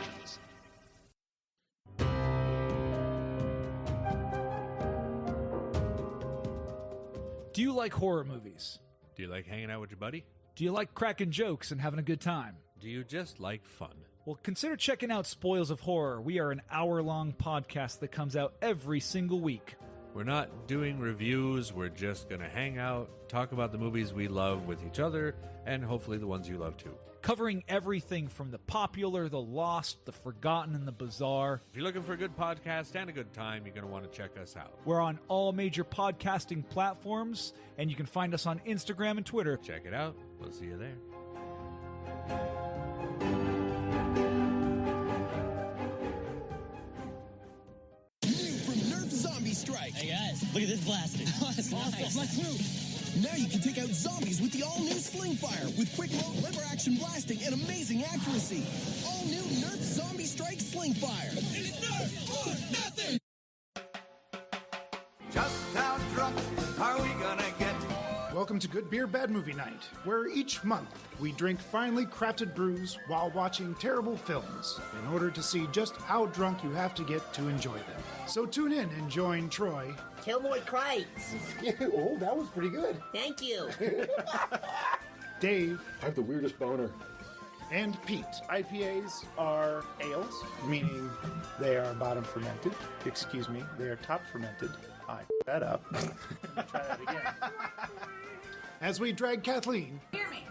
S5: Do you like horror movies?
S6: Do you like hanging out with your buddy?
S5: Do you like cracking jokes and having a good time?
S6: Do you just like fun?
S5: Well, consider checking out Spoils of Horror. We are an hour-long podcast that comes out every single week.
S6: We're not doing reviews. We're just going to hang out, talk about the movies we love with each other, and hopefully the ones you love too.
S5: Covering everything from the popular, the lost, the forgotten, and the bizarre.
S6: If you're looking for a good podcast and a good time, you're going to want to check us out.
S5: We're on all major podcasting platforms, and you can find us on Instagram and Twitter.
S6: Check it out. We'll see you there.
S7: From Nerf Zombie Strike.
S8: Hey guys, look at this blaster.
S7: That's awesome. Let's move. Now you can take out zombies with the all-new Sling Fire with quick load, lever action blasting, and amazing accuracy. All new Nerf Zombie Strike Sling Fire. It's Nerf or nothing.
S9: Just how drunk are we gonna get?
S2: Welcome to Good Beer, Bad Movie Night, where each month we drink finely crafted brews while watching terrible films in order to see just how drunk you have to get to enjoy them. So tune in and join Troy.
S8: Kilroy Kreitz.
S2: Oh, that was pretty good.
S8: Thank you.
S2: Dave.
S10: I have the weirdest boner.
S2: And Pete. IPAs are ales, meaning they are bottom fermented. Excuse me, they are top fermented. I that up. Try that again. As we drag Kathleen,
S11: Hear me.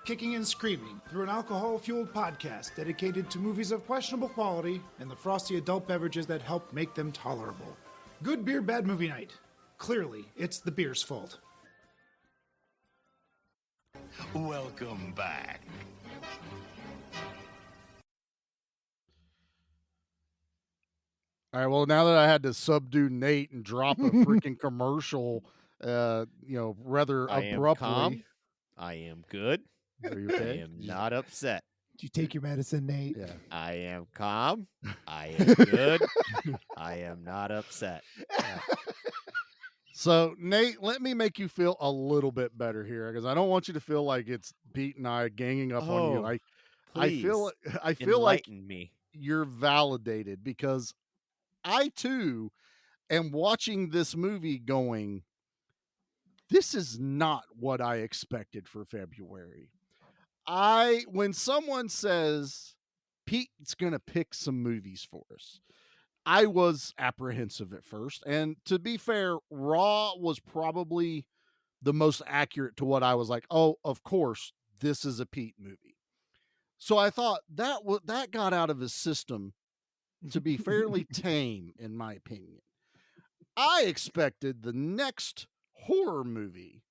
S2: kicking and screaming through an alcohol-fueled podcast dedicated to movies of questionable quality and the frosty adult beverages that help make them tolerable. Good Beer, Bad Movie Night. Clearly, it's the beer's fault.
S1: Welcome back.
S3: All right. Well, now that I had to subdue Nate and drop a freaking commercial, rather
S4: I am
S3: abruptly.
S4: calm. I am good.
S3: Are you
S4: I
S3: okay?
S4: am not upset.
S2: Did you take your medicine, Nate?
S3: Yeah.
S4: I am calm. I am good. I am not upset.
S3: So, Nate, let me make you feel a little bit better here because I don't want you to feel like it's Pete and I ganging up on you.
S4: Oh,
S3: I feel like
S4: Enlighten me.
S3: you're validated because I too am watching this movie going, this is not what I expected for February. When someone says Pete's going to pick some movies for us, I was apprehensive at first. And to be fair, Raw was probably the most accurate to what I was like, oh, of course, this is a Pete movie. So I thought that got out of his system to be fairly tame, in my opinion. I expected the next horror movie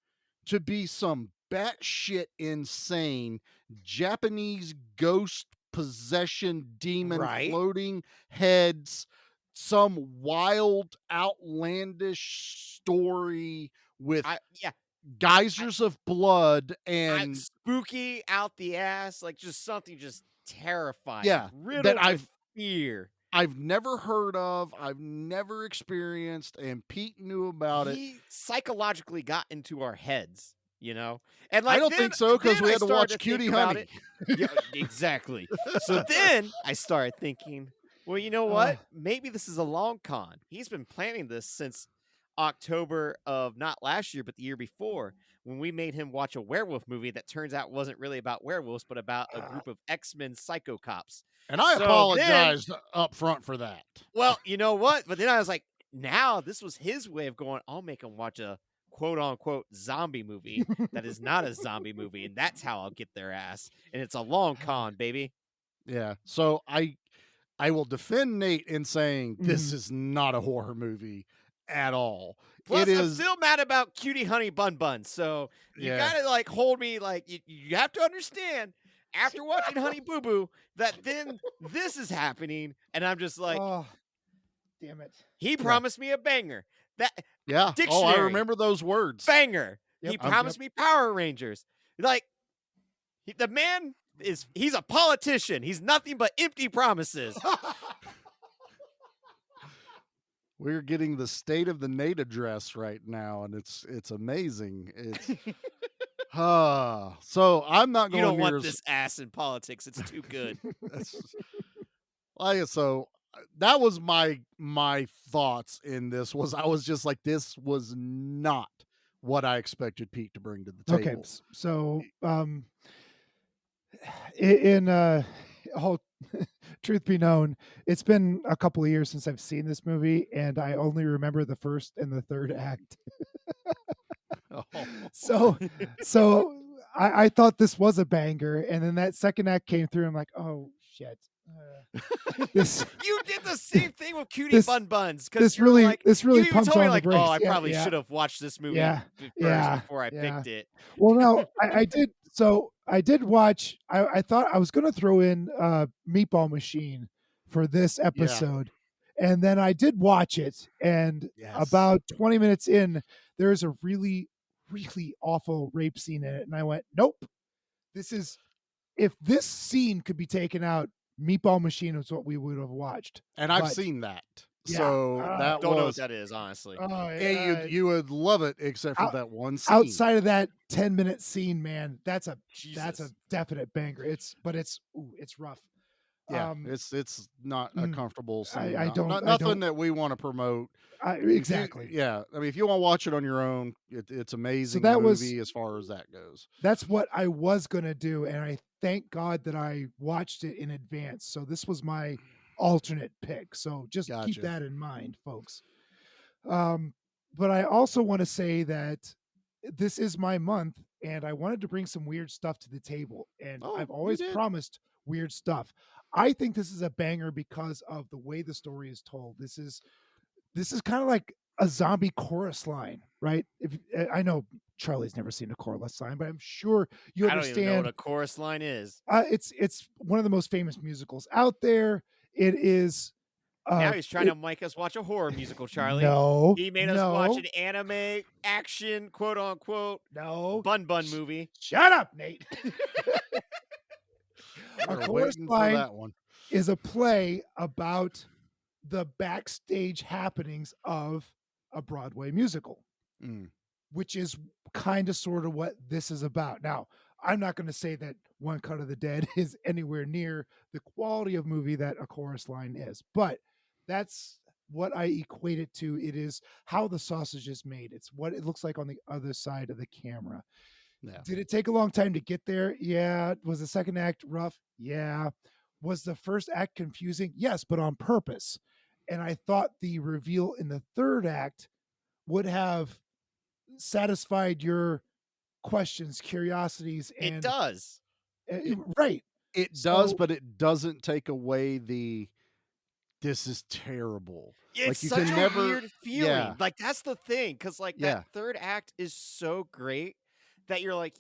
S3: to be some batshit insane Japanese ghost possession demon
S4: Right.
S3: floating heads, some wild, outlandish story with
S4: Yeah,
S3: geysers of blood and
S4: spooky out the ass, like just something just terrifying.
S3: Yeah,
S4: riddled
S3: that
S4: with fear.
S3: I've never heard of, I've never experienced, and Pete knew about it.
S4: He psychologically got into our heads, you know? And
S3: I
S4: like
S3: don't
S4: then-
S3: think so, 'cause
S4: then
S3: we
S4: I
S3: had to
S4: started
S3: watch
S4: think
S3: Cutie
S4: about
S3: Honey.
S4: it. Yeah, exactly. So then I started thinking, well, you know what? Maybe this is a long con. He's been planning this since October of not last year, but the year before, when we made him watch a werewolf movie that turns out wasn't really about werewolves, but about a group of X-Men psycho cops.
S3: And I
S4: So
S3: apologize up front for that.
S4: Well, you know what? But then I was like, now this was his way of going, I'll make him watch a quote unquote zombie movie that is not a zombie movie. And that's how I'll get their ass. And it's a long con, baby.
S3: Yeah. So I will defend Nate in saying this is not a horror movie at all.
S4: Plus,
S3: it
S4: I'm
S3: is
S4: still mad about Cutie Honey Bun Bun. So you
S3: Yeah.
S4: gotta like hold me like you have to understand after watching Honey Boo Boo that then this is happening. And I'm just like,
S2: Oh, damn it.
S4: he promised me a banger. That
S3: Yeah. Oh, I
S4: dictionary.
S3: remember those words.
S4: Banger.
S2: Yep.
S4: He promised me Power Rangers. Like the man he's a politician. He's nothing but empty promises.
S3: We're getting the State of the Nate address right now, and it's amazing. It's so I'm not
S4: You
S3: going
S4: don't
S3: near
S4: want
S3: as-
S4: this ass in politics. It's too good.
S3: So that was my thoughts in this. Was I was just like, this was not what I expected Pete to bring to the table.
S2: Okay, so in all truth be known, it's been a couple of years since I've seen this movie, and I only remember the first and the third act. So I thought this was a banger, and then that second act came through. I'm like, oh shit. This
S4: You did the same thing with Cutie Bun Buns.
S2: this really
S4: like,
S2: this really
S4: you even
S2: pumps
S4: told me
S2: on
S4: like,
S2: the brakes.
S4: oh, I
S2: Yeah,
S4: probably
S2: yeah.
S4: should have watched this movie
S2: Yeah,
S4: first
S2: yeah,
S4: before I
S2: yeah.
S4: picked it.
S2: Well, no, I did. So I did watch. I thought I was going to throw in Meatball Machine for this episode, and then I did watch it. And about 20 minutes in, there's a really, really awful rape scene in it, and I went, "Nope, this is if this scene could be taken out, Meatball Machine is what we would have watched."
S3: And I've
S2: But-
S3: seen that.
S2: Yeah.
S3: So that
S4: Don't know what
S3: was
S4: that is, honestly.
S3: and you would love it except for
S2: out-
S3: that one scene.
S2: Outside of that 10-minute scene, man, that's a
S4: Jesus.
S2: definite banger. It's rough.
S3: Yeah, it's not a comfortable scene.
S2: I don't- I
S3: nothing
S2: don't-
S3: that we want to promote.
S2: Exactly.
S3: Yeah, I mean, if you want to watch it on your own, it's amazing.
S2: that
S3: movie
S2: was-
S3: as far as that goes.
S2: That's what I was gonna do, and I thank God that I watched it in advance. So this was my alternate pick. So just
S3: Gotcha.
S2: keep that in mind, folks. But I also want to say that this is my month, and I wanted to bring some weird stuff to the table. And
S3: Oh,
S2: I've
S3: you
S2: always
S3: did.
S2: promised weird stuff. I think this is a banger because of the way the story is told. This is kind of like a zombie chorus line, right? If I know Charlie's never seen a chorus line, but I'm sure you
S4: I don't even know
S2: understand.
S4: what a chorus line is.
S2: It's one of the most famous musicals out there. It is.
S4: Now he's trying to make us watch a horror musical, Charlie.
S2: No,
S4: He made us watch an anime action, quote unquote, bun movie.
S2: Shut up, Nate. A
S3: We're
S2: chorus
S3: waiting for
S2: line
S3: that one.
S2: is a play about the backstage happenings of a Broadway musical, which is kind of sort of what this is about. Now, I'm not going to say that One Cut of the Dead is anywhere near the quality of movie that A Chorus Line is, but that's what I equate it to. It is how the sausage is made. It's what it looks like on the other side of the camera.
S3: Yeah.
S2: Did it take a long time to get there? Yeah. Was the second act rough? Yeah. Was the first act confusing? Yes, but on purpose. and I thought the reveal in the third act would have satisfied your questions, curiosities,
S4: It
S2: and
S4: does.
S2: right.
S3: It does,
S2: So-
S3: but it doesn't take away the this is terrible.
S4: It's
S3: you
S4: such
S3: can
S4: a
S3: never
S4: weird feeling.
S3: Yeah.
S4: Like that's the thing, because like
S3: Yeah.
S4: that third act is so great that you're like,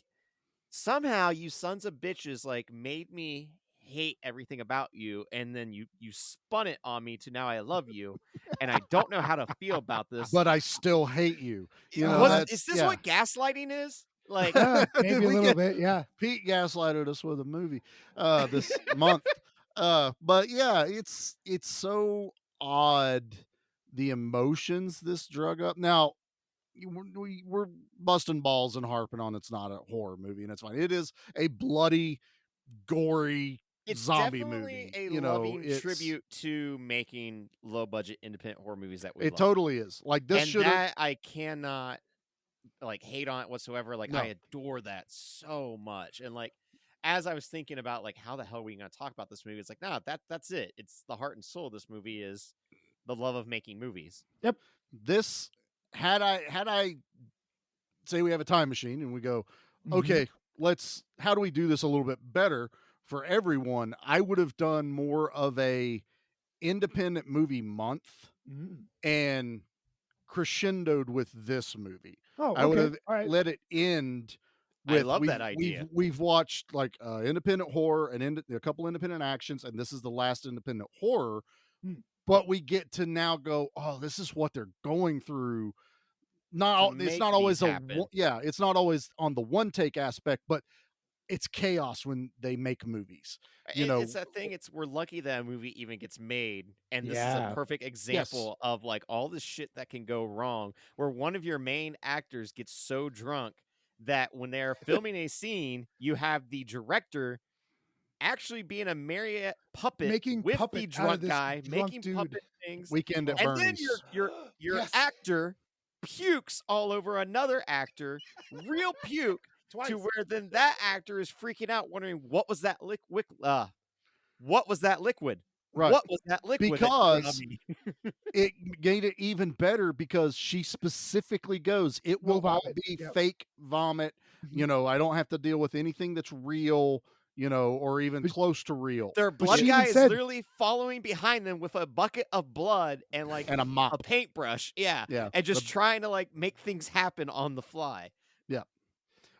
S4: somehow you sons of bitches like made me hate everything about you, and then you spun it on me to now I love you, and I don't know how to feel about this.
S3: But I still hate you. You know,
S2: Was-
S3: that's
S4: Is this
S3: yeah.
S4: what gaslighting is? Like,
S2: Yeah, maybe a
S3: We
S2: little
S3: get-
S2: bit. Yeah.
S3: Pete gaslighted us with a movie this month. But yeah, it's so odd the emotions this drug up. Now we're busting balls and harping on it's not a horror movie, and it's fine. It is a bloody, gory
S4: it's
S3: zombie
S4: definitely
S3: movie.
S4: a
S3: You know,
S4: loving
S3: it's
S4: tribute to making low budget independent horror movies that we
S3: It
S4: love.
S3: totally is. Like this
S4: And
S3: should have
S4: that I cannot like hate on it whatsoever. Like
S3: No.
S4: I adore that so much. And like as I was thinking about like how the hell are we going to talk about this movie, it's like no, that's it. It's the heart and soul of this movie is the love of making movies.
S3: this had I say we have a time machine and we go,
S2: Mhm.
S3: okay, how do we do this a little bit better for everyone? I would have done more of a independent movie month
S2: Mm.
S3: and crescendoed with this movie.
S2: Oh,
S3: I would
S2: okay.
S3: have
S2: All right.
S3: let it end
S4: I
S3: with
S4: love that idea.
S3: We've watched like independent horror and a couple independent actions, and this is the last independent horror.
S2: Hmm.
S3: But we get to now go, oh, this is what they're going through. It's
S4: make
S3: not always
S4: these happen.
S3: it's not always on the one take aspect, but it's chaos when they make movies. You know,
S4: It's that thing. We're lucky that a movie even gets made, and this is
S2: Yeah.
S4: a perfect example of like all the shit that can go wrong. Where one of your main actors gets so drunk that when they're filming a scene, you have the director actually being a marionette puppet
S2: Making
S4: with
S2: puppet
S4: the
S2: out of
S4: drunk
S2: this
S4: guy,
S2: drunk
S4: making
S2: dude.
S4: puppet things,
S3: Weekend at
S4: and then
S3: Bernie's.
S4: your
S2: Yes.
S4: actor pukes all over another actor, real puke.
S2: Twice.
S4: To where then that actor is freaking out, wondering what was that what was that liquid?
S3: Right.
S4: What was that liquid? that came on
S3: Because
S4: me?
S3: it made it even better because she specifically goes, it
S2: No
S3: will all
S2: vomit.
S3: be
S2: Yep.
S3: fake vomit.
S2: Mhm.
S3: You know, I don't have to deal with anything that's real, you know, or even
S2: But-
S3: close to real.
S4: Their
S2: But
S4: blood
S2: she
S4: guy
S2: even
S4: is
S2: said-
S4: literally following behind them with a bucket of blood and like
S3: And a
S4: a
S3: mop.
S4: paintbrush. Yeah.
S3: Yeah.
S4: And just trying to like make things happen on the fly.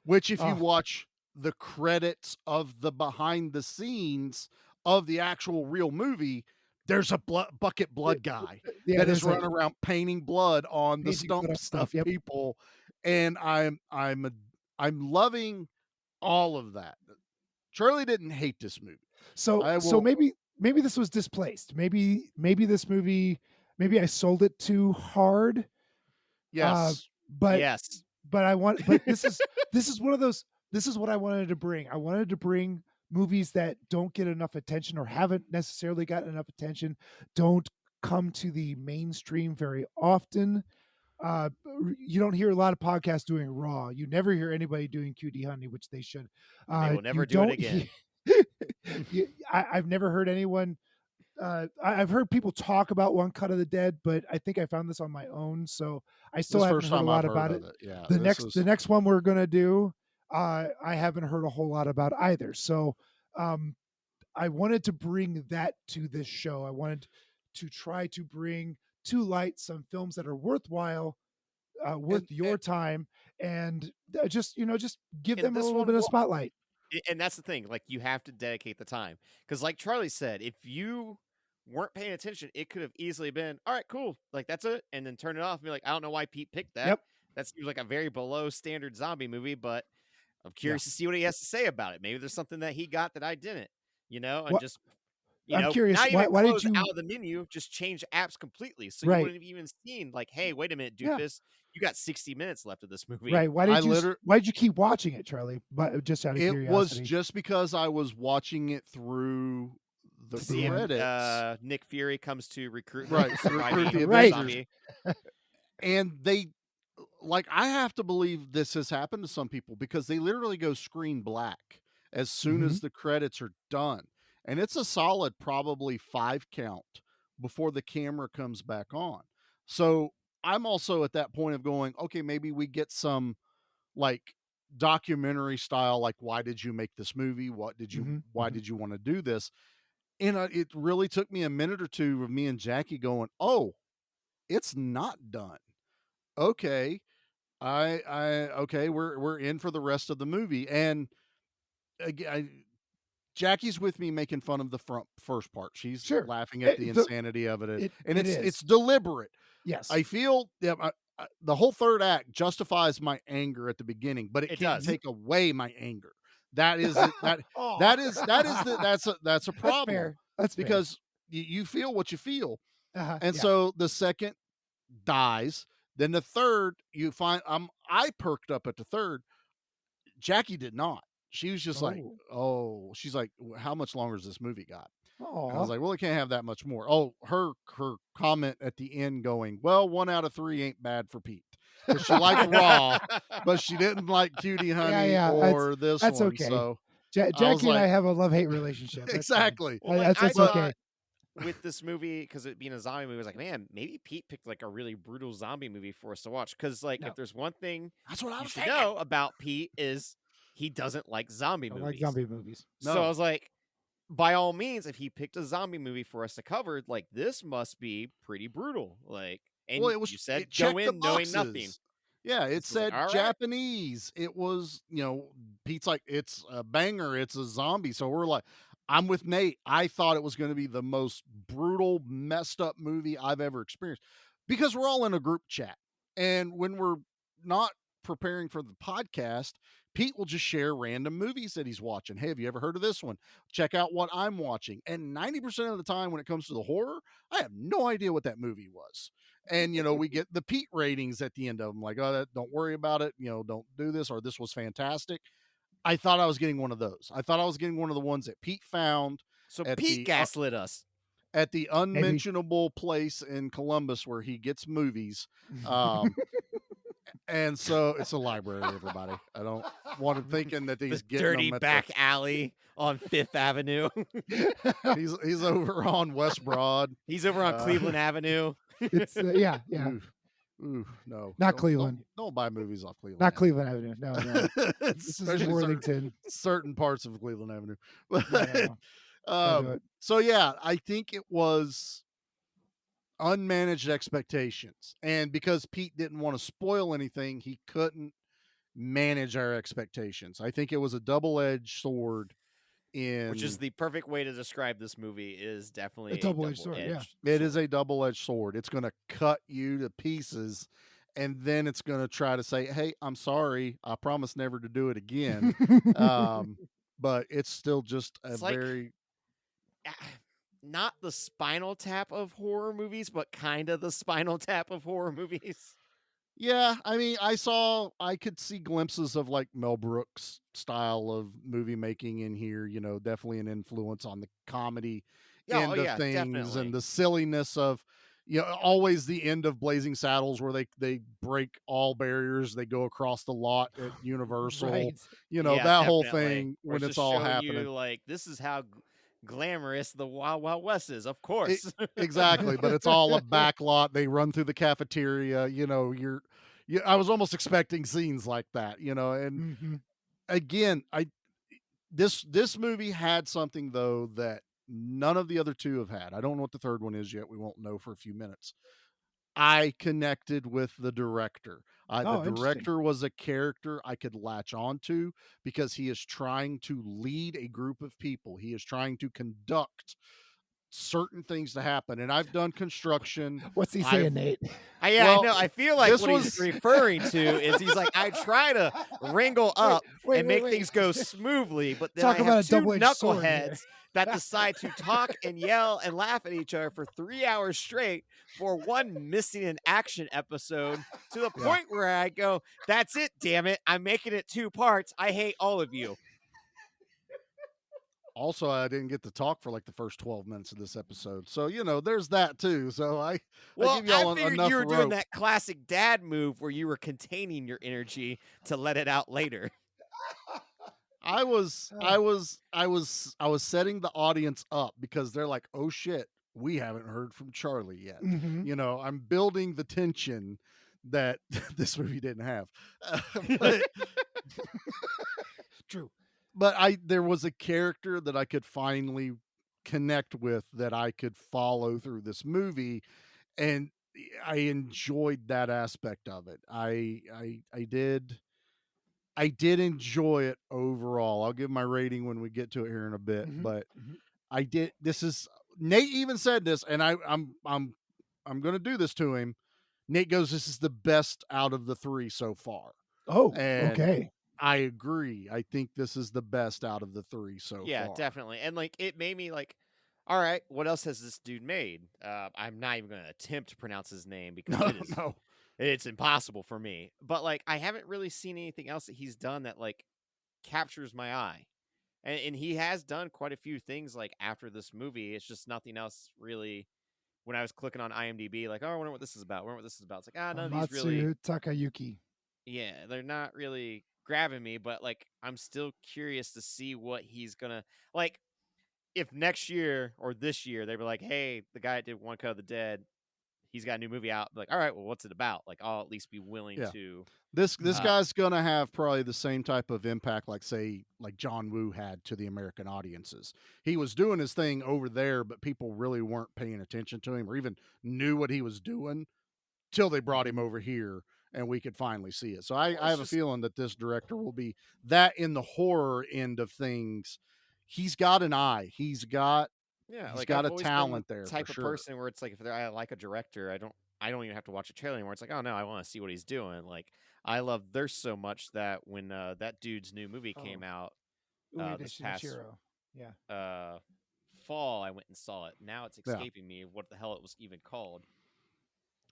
S3: Which if you
S2: Oh.
S3: watch the credits of the behind the scenes of the actual real movie, there's a bucket blood guy
S2: Yeah,
S3: that is
S2: there's a-
S3: running around painting blood on the
S2: Painting blood on
S3: stumps
S2: stuff,
S3: of
S2: yep.
S3: people, and I'm loving all of that. Charlie didn't hate this movie.
S2: So
S3: I
S2: so
S3: will-
S2: maybe this was displaced. Maybe this movie, maybe I sold it too hard.
S3: Yes,
S2: But
S4: yes.
S2: but this is one of those, this is what I wanted to bring. I wanted to bring movies that don't get enough attention or haven't necessarily gotten enough attention, don't come to the mainstream very often. You don't hear a lot of podcasts doing Raw. You never hear anybody doing QD Honey, which they should.
S4: They will never
S2: you
S4: do it
S2: don't
S4: again.
S2: I've never heard anyone. I've heard people talk about One Cut of the Dead, but I think I found this on my own, so I still
S3: this
S2: haven't
S3: first
S2: heard a
S3: time
S2: lot
S3: I've
S2: about
S3: heard
S2: it.
S3: of it. Yeah,
S2: The
S3: this
S2: the next one we're gonna do, I haven't heard a whole lot about either. So, I wanted to bring that to this show. I wanted to try to bring to light some films that are worthwhile, worth your time, and just give
S4: And
S2: them a
S4: this
S2: little
S4: one
S2: bit of
S4: will-
S2: spotlight.
S4: And that's the thing. Like you have to dedicate the time. Because like Charlie said, if you weren't paying attention, it could have easily been, all right, cool. Like that's it. And then turn it off and be like, I don't know why Pete picked that.
S2: Yep.
S4: That seems like a very below standard zombie movie, but I'm curious to see what he has to say about it. Maybe there's something that he got that I didn't, and
S2: What-
S4: just,
S2: I'm curious,
S4: not
S2: why-
S4: even
S2: why did
S4: close
S2: you-
S4: out of the menu, just change apps completely. So
S2: Right.
S4: you wouldn't have even seen like, hey, wait a minute,
S2: Yeah.
S4: doofus, you got 60 minutes left of this movie.
S2: Right? Why
S3: I
S2: did you?
S3: liter-
S2: Why did you keep watching it, Charlie? But just out of
S3: it was
S2: curiosity.
S3: just because I was watching it through the
S4: To see if,
S3: credits.
S4: Nick Fury comes to recruit
S3: Right,
S4: the
S3: recruit the
S2: Right.
S4: zombie.
S3: And they, like, I have to believe this has happened to some people because they literally go screen black as soon
S2: Mm-hmm.
S3: as the credits are done. And it's a solid probably 5 count before the camera comes back on. So I'm also at that point of going, okay, maybe we get some like documentary style, like why did you make this movie? Why did you want to do this? And it really took me a minute or two of me and Jackie going, oh, it's not done. Okay. Okay, we're in for the rest of the movie. And again, Jackie's with me making fun of the first part. She's
S2: Sure.
S3: laughing at the insanity of it, and
S2: it is.
S3: it's deliberate.
S2: Yes.
S3: I feel the whole third act justifies my anger at the beginning, but it can't
S4: does.
S3: take away my anger. That is that's a problem.
S2: fair. That's fair.
S3: because you feel what you feel, and
S2: yeah.
S3: so the second dies, then the third you find I perked up at the third. Jackie did not. She was just like, oh, she's like, how much longer has this movie got? And I was like, well, it can't have that much more. Oh, her comment at the end going, well, 1 out of 3 ain't bad for Pete. Because she liked Raw, but she didn't like Cutie Honey or this
S2: that's
S3: one.
S2: Okay.
S3: So
S2: Jackie and I have a love-hate relationship. That's
S3: exactly.
S4: Well,
S2: that's okay.
S4: With this movie, because it being a zombie movie, I was like, man, maybe Pete picked like a really brutal zombie movie for us to watch. Because like, if there's one thing
S3: that's what I
S4: you
S3: was
S4: should
S3: thinking.
S4: know about Pete is he doesn't like zombie movies.
S2: Like zombie movies.
S4: So I was like, by all means, if he picked a zombie movie for us to cover, like this must be pretty brutal. Like, and
S3: well, it was,
S4: you said
S3: it
S4: go
S3: checked
S4: in
S3: the
S4: knowing
S3: boxes.
S4: nothing.
S3: Yeah, it said
S4: like, all right.
S3: Japanese. It was, Pete's like, it's a banger. It's a zombie. So we're like, I'm with Nate. I thought it was going to be the most brutal, messed up movie I've ever experienced because we're all in a group chat. And when we're not preparing for the podcast, Pete will just share random movies that he's watching. Hey, have you ever heard of this one? Check out what I'm watching. And 90% of the time when it comes to the horror, I have no idea what that movie was. And, we get the Pete ratings at the end of them, like, oh, don't worry about it. Don't do this, or this was fantastic. I thought I was getting one of those. I thought I was getting one of the ones that Pete found.
S4: So Pete gaslit us.
S3: At the unmentionable place in Columbus where he gets movies. And so it's a library, everybody. I don't want him thinking that he's getting
S4: dirty
S3: them
S4: back alley on 5th Avenue.
S3: he's over on West Broad.
S4: He's over on Cleveland Avenue.
S2: It's yeah.
S3: Ooh, no.
S2: Not Cleveland.
S3: Don't buy movies off Cleveland.
S2: Not Cleveland Avenue. No. This is in Worthington.
S3: Certain parts of Cleveland Avenue.
S2: No.
S3: So yeah, I think it was unmanaged expectations. And because Pete didn't want to spoil anything, he couldn't manage our expectations. I think it was a double-edged sword.
S4: Which is the perfect way to describe this movie, is definitely a double-edged sword.
S3: Yeah. It is a double-edged sword. It's going to cut you to pieces, and then it's going to try to say, hey, I'm sorry. I promise never to do it again. But it's still just a very...
S4: not the Spinal Tap of horror movies, but kind of the Spinal Tap of horror movies.
S3: Yeah, I mean, I could see glimpses of like Mel Brooks style of movie making in here, definitely an influence on the comedy end of things, definitely. And the silliness of, always the end of Blazing Saddles where they break all barriers, they go across the lot at Universal,
S2: Right.
S3: That whole thing when it's all happening.
S4: Like, this is how glamorous the Wild Wild West is, of course.
S3: Exactly, but it's all a back lot. They run through the cafeteria. I was almost expecting scenes like that. And again, this movie had something though that none of the other two have had. I don't know what the third one is yet. We won't know for a few minutes. I connected with the director. The director was a character I could latch onto because he is trying to lead a group of people. He is trying to conduct certain things to happen. And I've done construction.
S2: What's he saying, Nate?
S4: I know. I feel like what he's referring to is he's like, I try to wrangle up and make things go smoothly, but then I have two knuckleheads that decide to talk and yell and laugh at each other for 3 hours straight for one missing in action episode, to the point where I go, that's it, damn it. I'm making it 2 parts. I hate all of you.
S3: Also, I didn't get to talk for like the first 12 minutes of this episode. So, there's that too. So I give y'all
S4: figured
S3: enough
S4: you were
S3: rope.
S4: doing that classic dad move where you were containing your energy to let it out later.
S3: I was setting the audience up because they're like, oh shit, we haven't heard from Charlie yet.
S2: Mhm.
S3: You know, I'm building the tension that this movie didn't have. But,
S2: True.
S3: but there was a character that I could finally connect with, that I could follow through this movie, and I enjoyed that aspect of it. I did enjoy it overall. I'll give my rating when we get to it here in a bit,
S2: Mhm.
S3: but
S2: Mhm.
S3: I did. This is Nate even said this, and I'm going to do this to him. Nate goes, "This is the best out of the 3 so far,"
S2: Oh,
S3: and
S2: okay.
S3: I agree. I think this is the best out of the 3 so
S4: Yeah,
S3: far.
S4: definitely. And like it made me like, all right, what else has this dude made? I'm not even going to attempt to pronounce his name because
S3: No.
S4: it's impossible for me. But like I haven't really seen anything else that he's done that like captures my eye. And he has done quite a few things like after this movie. It's just nothing else really. When I was clicking on IMDb, like, oh, I wonder what this is about. I wonder what this is about. It's like, none of these really.
S2: Matsu Takayuki.
S4: Yeah, they're not really grabbing me, but like I'm still curious to see what he's gonna like. If next year or this year they were like, hey, the guy that did One Cut of the Dead, he's got a new movie out. Like, all right, well, what's it about? Like, I'll at least be willing
S3: Yeah.
S4: to.
S3: This guy's gonna have probably the same type of impact, like say, like John Woo had to the American audiences. He was doing his thing over there, but people really weren't paying attention to him or even knew what he was doing till they brought him over here and we could finally see it. So I have a feeling that this director will be that in the horror end of things. He's got an eye. He's got
S4: I've
S3: a
S4: always been
S3: talent
S4: the
S3: there for
S4: type of
S3: sure.
S4: person where it's like if I like a director, I don't even have to watch a trailer anymore. It's like, oh no, I want to see what he's doing. Like I love Thirst so much that when that dude's new movie came out this past fall, I went and saw it. Now it's escaping me what the hell it was even called.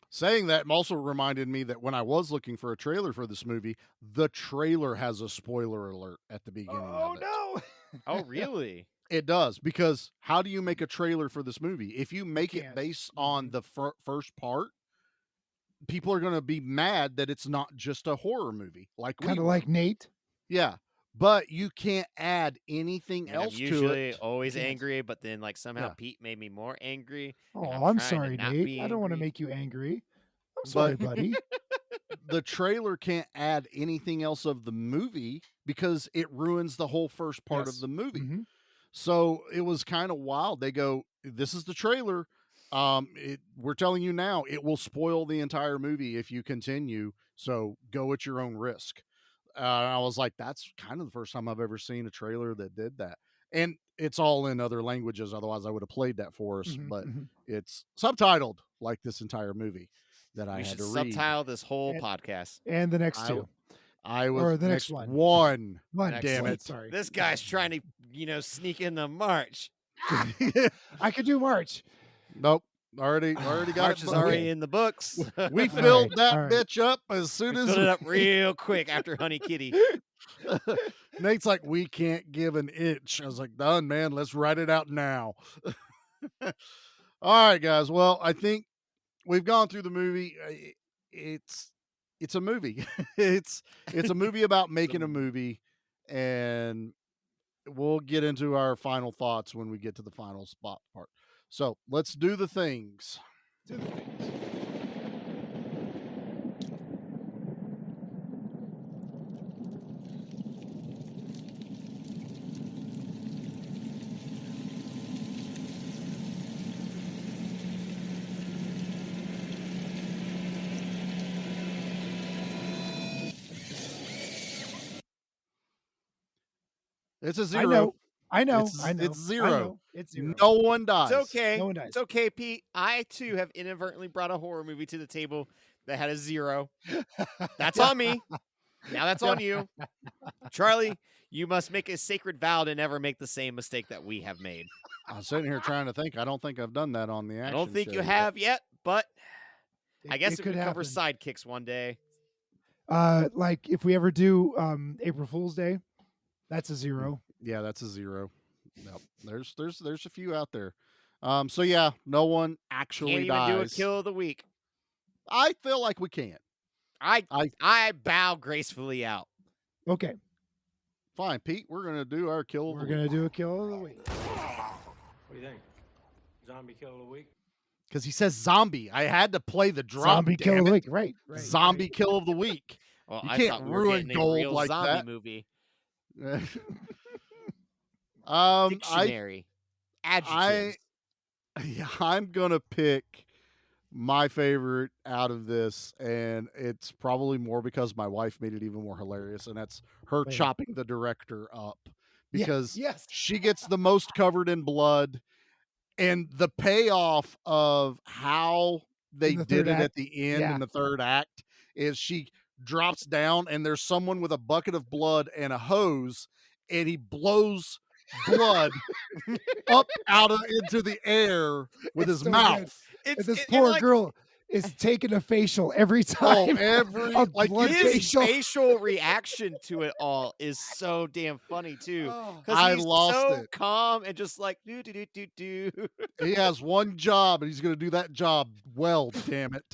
S3: Saying that also reminded me that when I was looking for a trailer for this movie, the trailer has a spoiler alert at the beginning of it.
S2: Oh, no.
S4: Oh, really?
S3: It does, because how do you make a trailer for this movie? If you make it
S2: can't.
S3: based on the first part, people are going to be mad that it's not just a horror movie. Like
S2: Kind of like Nate.
S3: Yeah. But you can't add anything else
S4: I'm
S3: to
S4: usually
S3: it.
S4: always angry, but then like somehow Pete made me more angry.
S2: Oh,
S4: I'm
S2: I'm sorry, Nate. I don't want to make you angry. I'm sorry, buddy.
S3: The trailer can't add anything else of the movie because it ruins the whole first part of the movie.
S2: Mm-hmm.
S3: So it was kind of wild. They go, this is the trailer. We're telling you now, it will spoil the entire movie if you continue. So go at your own risk. I was like, that's kind of the first time I've ever seen a trailer that did that. And it's all in other languages. Otherwise, I would have played that for us.
S2: Mm-hmm,
S3: but it's subtitled like this entire movie that I had to read.
S4: Subtitle this whole podcast.
S2: And the next two.
S3: I was
S2: or the next one.
S3: Damn it.
S2: Sorry.
S4: This guy's trying to, sneak into March.
S2: I could do March.
S3: Nope. Already got
S4: March
S3: it.
S4: is already in the books.
S3: We filled that bitch up as soon as
S4: filled it up real quick after Honey Kitty.
S3: Nate's like, we can't give an inch. I was like, done, man. Let's write it out now. All right, guys. Well, I think we've gone through the movie. It's a movie. it's a movie about making a movie, and we'll get into our final thoughts when we get to the final spot part. So let's do the things. It's a zero.
S2: I know.
S3: It's zero.
S2: It's zero.
S3: No one dies.
S4: It's okay.
S2: No one dies.
S4: It's okay, Pete. I too have inadvertently brought a horror movie to the table that had a 0. That's on me. Now that's on you. Charlie, you must make a sacred vow to never make the same mistake that we have made.
S3: I'm sitting here trying to think. I don't think I've done that on the action
S4: I don't think
S3: show
S4: you have yet, but I guess
S2: it
S4: we
S2: could
S4: could cover
S2: happen.
S4: sidekicks one day.
S2: Like if we ever do April Fool's Day, that's a 0.
S3: Yeah, that's a 0. Yep. There's a few out there. So yeah, no one actually
S4: Can't even
S3: dies.
S4: do a kill of the week.
S3: I feel like we can.
S4: I bow gracefully out.
S2: Okay.
S3: Fine, Pete. We're gonna do our kill.
S2: We're gonna do a kill of the week.
S10: What do you think? Zombie kill of the week.
S3: Because he says zombie. I had to play the drop.
S2: Zombie kill of the week. Right.
S3: Zombie kill of the week.
S4: Well,
S3: You
S4: I
S3: can't
S4: thought we were
S3: ruin
S4: getting a
S3: gold
S4: real
S3: like
S4: zombie
S3: that.
S4: movie.
S3: I
S4: Dictionary. Adjectives.
S3: I'm gonna pick my favorite out of this, and it's probably more because my wife made it even more hilarious, and that's her
S2: Wait.
S3: chopping the director up because
S2: Yes.
S3: she gets the most covered in blood, and the payoff of how they
S2: the
S3: did
S2: third
S3: it
S2: act?
S3: at the end
S2: Yeah.
S3: in the third act is she drops down and there's someone with a bucket of blood and a hose, and he blows blood up into the air with
S2: It's
S3: his
S2: so
S3: mouth.
S2: good.
S4: It's
S2: And this
S4: and
S2: poor
S4: like,
S2: girl is taking a facial every
S3: Oh,
S2: time.
S3: every
S2: a
S3: like
S2: blood
S3: you
S4: his
S3: just,
S2: facial.
S4: facial reaction to it all is so damn funny too.
S2: Oh.
S4: Because
S3: I
S4: he's
S3: lost
S4: so
S3: it.
S4: calm and just like do do do do do.
S3: He has one job and he's going to do that job well, damn it.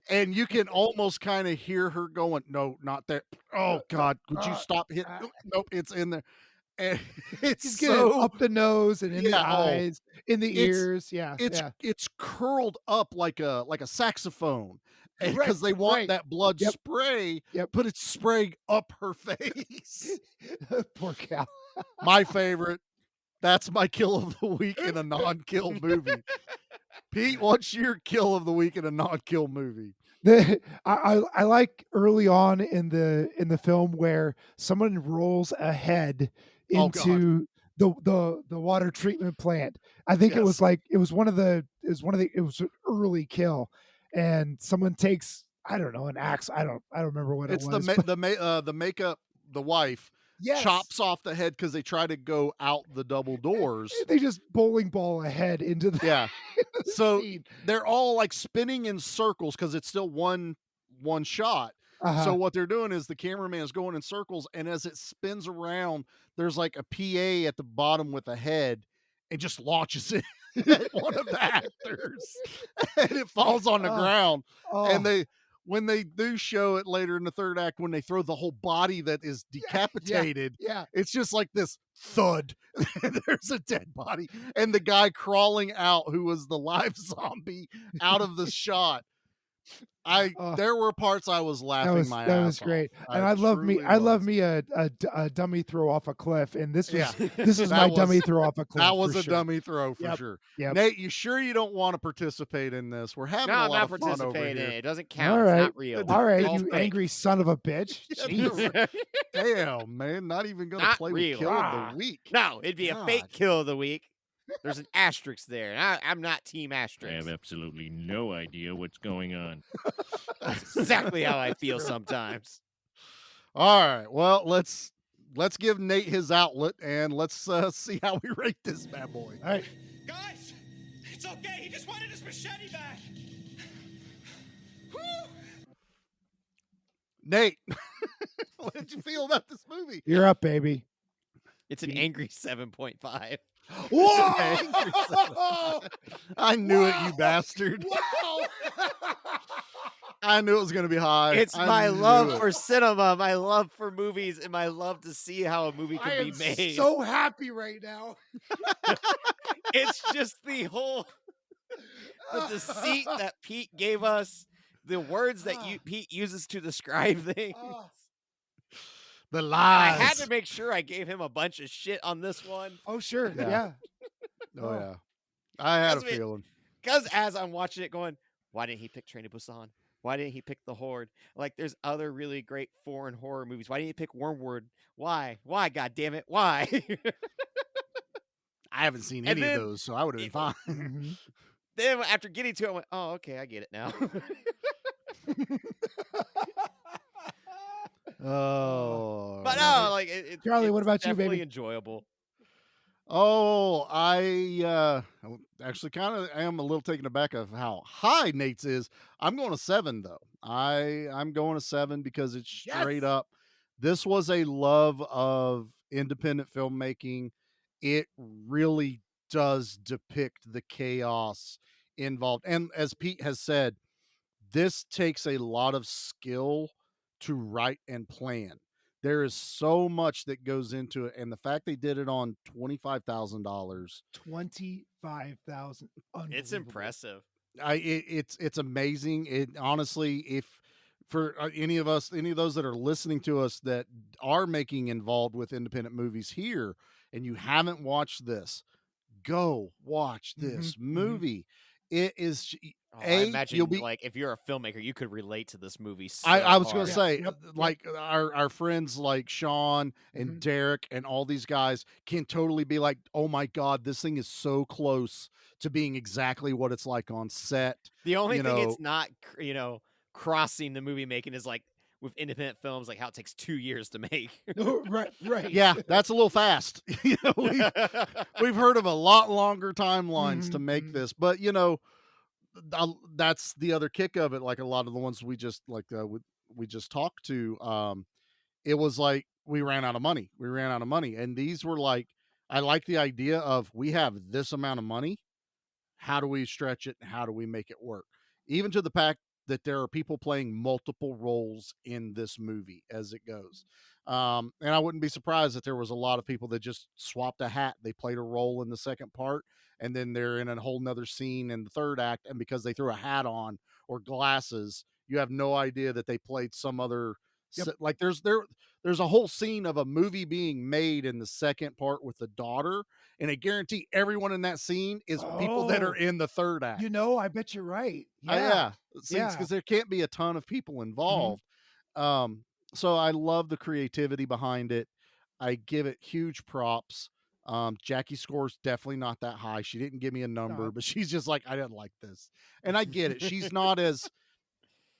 S3: And you can almost kind of hear her going, no, not that. Oh God, would you stop hitting? Nope, it's in there. And it's
S2: He's getting
S3: so
S2: up the nose and in the
S3: Yeah, oh,
S2: eyes, in the
S3: it's-
S2: ears. Yeah. Yeah.
S3: it's curled up like a saxophone.
S2: Right,
S3: Because they want
S2: right.
S3: that blood
S2: Yep.
S3: spray,
S2: Yep.
S3: but it's spraying up her face.
S2: Poor cow.
S3: My favorite. That's my kill of the week in a non-kill movie. Pete, what's your kill of the week in a non-kill movie?
S2: I like early on in the film where someone rolls a head
S3: Oh, God.
S2: into the water treatment plant. I think it was
S3: Yes.
S2: it was an early kill, and someone takes, I don't know, an axe. I don't remember what
S3: It's
S2: it was. but
S3: the makeup, the wife
S2: yes,
S3: chops off the head because they try to go out the double doors.
S2: they just bowling ball a head into the
S3: Yeah.
S2: the
S3: So
S2: scene.
S3: they're all like spinning in circles because it's still one shot.
S2: Uh-huh.
S3: So what they're doing is the cameraman is going in circles, and as it spins around, there's like a PA at the bottom with a head, and just launches it at one of the actors, and it falls on the ground. And when they do show it later in the third act, when they throw the whole body that is decapitated,
S2: yeah.
S3: it's just like this thud. And there's a dead body, and the guy crawling out who was the live zombie out of the shot. There were parts I was laughing my ass
S2: that was
S3: off.
S2: great, and I love me a dummy throw off a cliff, and this was this is my dummy throw off a cliff.
S3: That was
S2: for
S3: a
S2: sure.
S3: dummy throw for sure.
S2: Yep.
S3: Nate, you sure you don't want to participate in this? We're having
S4: No,
S3: a
S4: I'm
S3: lot
S4: not
S3: of fun over
S4: participating.
S3: here.
S4: It doesn't count.
S2: All
S4: It's
S2: right,
S4: not real.
S2: all right,
S4: It's all
S2: you
S4: fake.
S2: angry son of a bitch. Jeez.
S3: Damn, man, not even gonna
S4: Not
S3: play
S4: real.
S3: with kill of the week.
S4: No, it'd be a fake
S3: God.
S4: kill of the week. There's an asterisk there. And I'm not team
S1: I
S4: asterisk.
S1: have absolutely no idea what's going on.
S4: That's exactly how I feel sometimes.
S3: All right, well, let's give Nate his outlet and let's see how we rate this bad boy.
S2: All right.
S7: Guys, it's okay. He just wanted his machete back. Woo!
S3: Nate, what did you feel about this movie?
S2: You're up, baby.
S4: It's an angry 7.5.
S3: Whoa! I knew it, you bastard.
S2: Wow.
S3: I knew it was going to be high.
S4: It's
S3: I
S4: my
S3: knew
S4: love
S3: it.
S4: for cinema, my love for movies, and my love to see how a movie
S2: I
S4: can
S2: am
S4: be made.
S2: so happy right now.
S4: It's just the whole the deceit that Pete gave us, the words that Pete uses to describe things.
S3: The
S4: I
S3: lies.
S4: had to make sure I gave him a bunch of shit on this one.
S2: Oh sure,
S3: Yeah.
S2: yeah.
S3: Oh, yeah. I had a
S4: That's me.
S3: feeling.
S4: Because as I'm watching it going, why didn't he pick Train to Busan? Why didn't he pick The Horde? Like, there's other really great foreign horror movies. Why didn't he pick Wormwood? Why? Why, God damn it? Why?
S3: I haven't seen
S4: And
S3: any
S4: then
S3: of those, so I would have been fine.
S2: Mhm.
S4: Then after getting to it, I went, oh, okay, I get it now.
S3: Oh.
S4: But no, like,
S2: Charlie,
S4: it's
S2: what about you,
S4: definitely
S2: baby?
S4: enjoyable.
S3: Oh, I actually kind of am a little taken aback of how high Nate's is. I'm going to 7 though. I'm going to 7 because it's straight up. This was a love of independent filmmaking. It really does depict the chaos involved. And as Pete has said, this takes a lot of skill to write and plan. There is so much that goes into it, and the fact they did it on $25,000,
S2: 25,000.
S4: It's impressive.
S3: it's amazing. It honestly, if for any of us, any of those that are listening to us that are making involved with independent movies here, and you haven't watched this, go watch this movie. It is
S4: I
S3: you'll
S4: imagine,
S3: be.
S4: like, if you're a filmmaker, you could relate to this movie so
S3: I was going
S4: hard.
S3: to say,
S2: Yep.
S3: like our friends like Sean and Derek and all these guys can totally be like, oh my God, this thing is so close to being exactly what it's like on set.
S4: The only
S3: You
S4: thing
S3: know,
S4: it's not, crossing the movie making is like with independent films, like how it takes 2 years to make.
S2: Right.
S3: yeah, that's a little fast. We've heard of a lot longer timelines to make this, but that's the other kick of it. Like a lot of the ones we just we just talked to, it was like we ran out of money. And these were like, I like the idea of, we have this amount of money. How do we stretch it? How do we make it work? Even to the fact that there are people playing multiple roles in this movie as it goes. And I wouldn't be surprised that there was a lot of people that just swapped a hat. They played a role in the second part, and then they're in a whole nother scene in the third act. And because they threw a hat on or glasses, you have no idea that they played some other. Like there's a whole scene of a movie being made in the second part with the daughter, and I guarantee everyone in that scene is people that are in the third act.
S2: I bet you're right.
S3: Yeah. Because there can't be a ton of people involved. So I love the creativity behind it. I give it huge props. Jackie's score's definitely not that high. She didn't give me a number, but she's just like, I didn't like this. And I get it. She's not as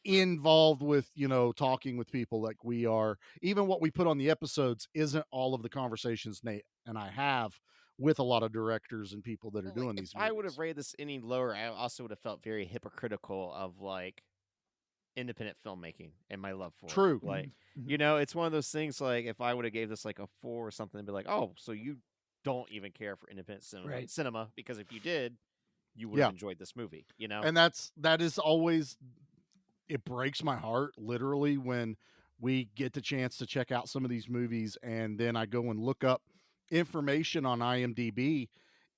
S3: involved with, talking with people like we are. Even what we put on the episodes isn't all of the conversations Nate and I have with a lot of directors and people that are doing these movies.
S4: I would have rated this any lower, I also would have felt very hypocritical of like independent filmmaking and my love for
S3: True.
S4: it. Like, it's one of those things, like if I would have gave this like a 4 or something, and be like, oh, so you don't even care for independent cinema, because if you did, you would have enjoyed this movie,
S3: And that is always, it breaks my heart literally when we get the chance to check out some of these movies, and then I go and look up information on IMDb,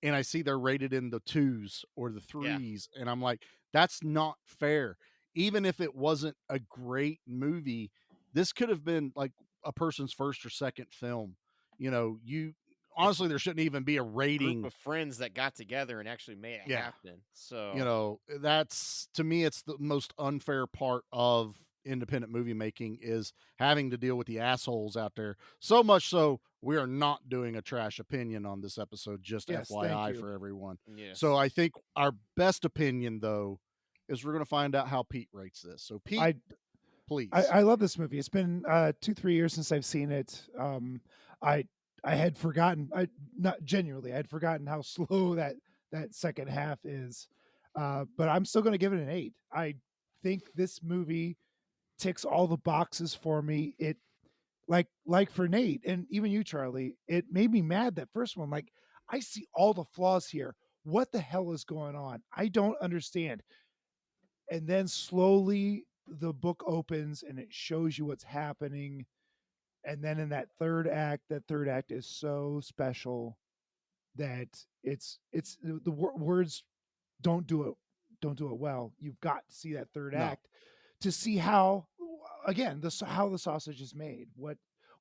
S3: and I see they're rated in the 2s or the 3s, and I'm like, that's not fair. Even if it wasn't a great movie, this could have been like a person's first or second film. Honestly, there shouldn't even be a rating.
S4: Group of friends that got together and actually made it happen. So
S3: that's, to me, it's the most unfair part of independent movie making, is having to deal with the assholes out there. So much so, we are not doing a trash opinion on this episode, just FYI for everyone.
S4: Yes.
S3: So I think our best opinion, though, is we're going to find out how Pete rates this. So Pete, please.
S2: I love this movie. It's been 2-3 years since I've seen it. I had forgotten. I had forgotten how slow that second half is. But I'm still going to give it an 8. I think this movie ticks all the boxes for me. It like for Nate and even you, Charlie, it made me mad, that first one. Like, I see all the flaws here. What the hell is going on? I don't understand. And then slowly the book opens and it shows you what's happening. And then in that third act is so special that it's the words don't do it well. You've got to see that third act to see how, again, how the sausage is made,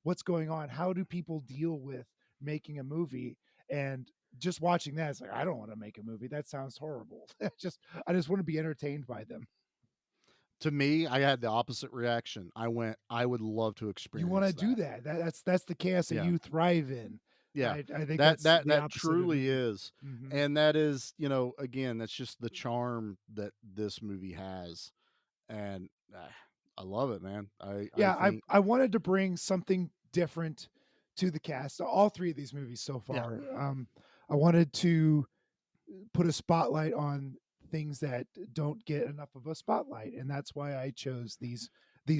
S2: what's going on, how do people deal with making a movie. And just watching that, it's like, I don't want to make a movie. That sounds horrible. I just want to be entertained by them.
S3: To me, I had the opposite reaction. I went, I would love to experience.
S2: You want to do that. That's the chaos that you thrive in.
S3: Yeah,
S2: I think
S3: that truly is.
S2: Mm-hmm.
S3: And that is, again, that's just the charm that this movie has, and I love it, man.
S2: I wanted to bring something different to the cast. All 3 of these movies so far. I wanted to put a spotlight on things that don't get enough of a spotlight, and that's why I chose these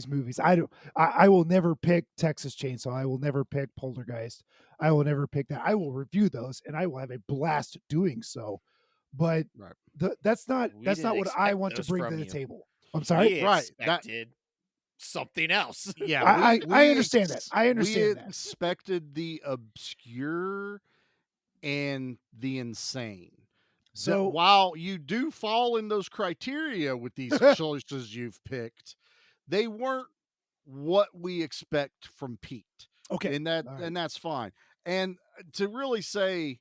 S2: movies. I will never pick Texas Chainsaw. I will never pick Poltergeist. I will never pick that. I will review those, and I will have a blast doing so. But that's not what I want to bring to the table. I'm sorry.
S3: Right.
S4: something else.
S3: Yeah,
S2: I understand that. I understand
S3: we
S2: that.
S3: expected the obscure and the insane.
S2: So
S3: while you do fall in those criteria with these choices you've picked, they weren't what we expect from Pete.
S2: okay,
S3: And
S2: all right.
S3: that's fine. And to really say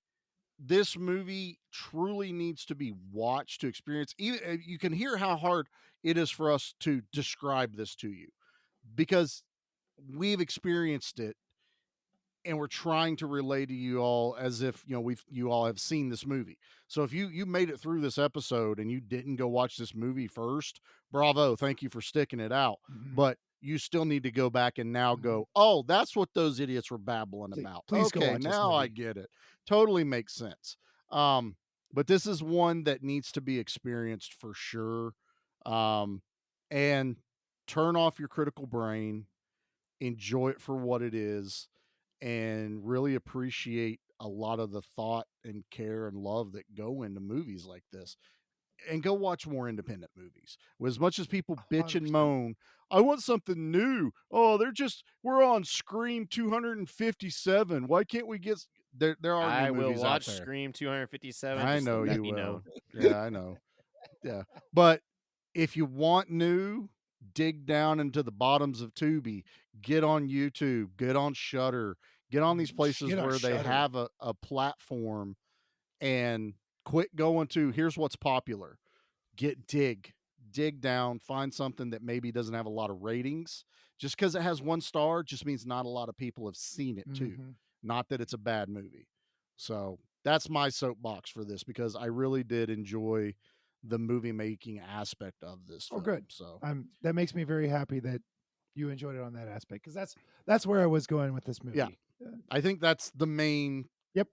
S3: this movie truly needs to be watched to experience, even you can hear how hard it is for us to describe this to you because we've experienced it and we're trying to relay to you all as if you all have seen this movie. So if you made it through this episode and you didn't go watch this movie first, bravo, thank you for sticking it out.
S2: Mhm.
S3: But you still need to go back and now
S2: Mhm.
S3: go, oh, that's what those idiots were babbling
S2: Please-
S3: about.
S2: please go
S3: Okay,
S2: watch this
S3: now I
S2: movie.
S3: get it. Totally makes sense. But this is one that needs to be experienced for sure. And turn off your critical brain, enjoy it for what it is, and really appreciate a lot of the thought and care and love that go into movies like this. And go watch more independent movies. As much as people bitch and
S2: 100%.
S3: moan, I want something new. Oh, we're on Scream 257. Why can't we get there are
S4: I
S3: new
S4: will
S3: movies
S4: watch
S3: out there.
S4: Scream 257.
S3: I
S4: Just
S3: know
S4: let
S3: you
S4: me
S3: will.
S4: know.
S3: Yeah, I know. Yeah. But if you want new, dig down into the bottoms of Tubi, get on YouTube, get on Shudder, get on these places
S2: Get on
S3: where they
S2: Shudder.
S3: have a platform and quit going to here's what's popular. Dig down, find something that maybe doesn't have a lot of ratings. Just because it has 1 star just means not a lot of people have seen it too.
S2: Mhm.
S3: Not that it's a bad movie. So that's my soapbox for this because I really did enjoy the movie making aspect of this
S2: Oh,
S3: film.
S2: good.
S3: So
S2: That makes me very happy that you enjoyed it on that aspect because that's where I was going with this movie.
S3: Yeah. I think that's the main
S2: Yep.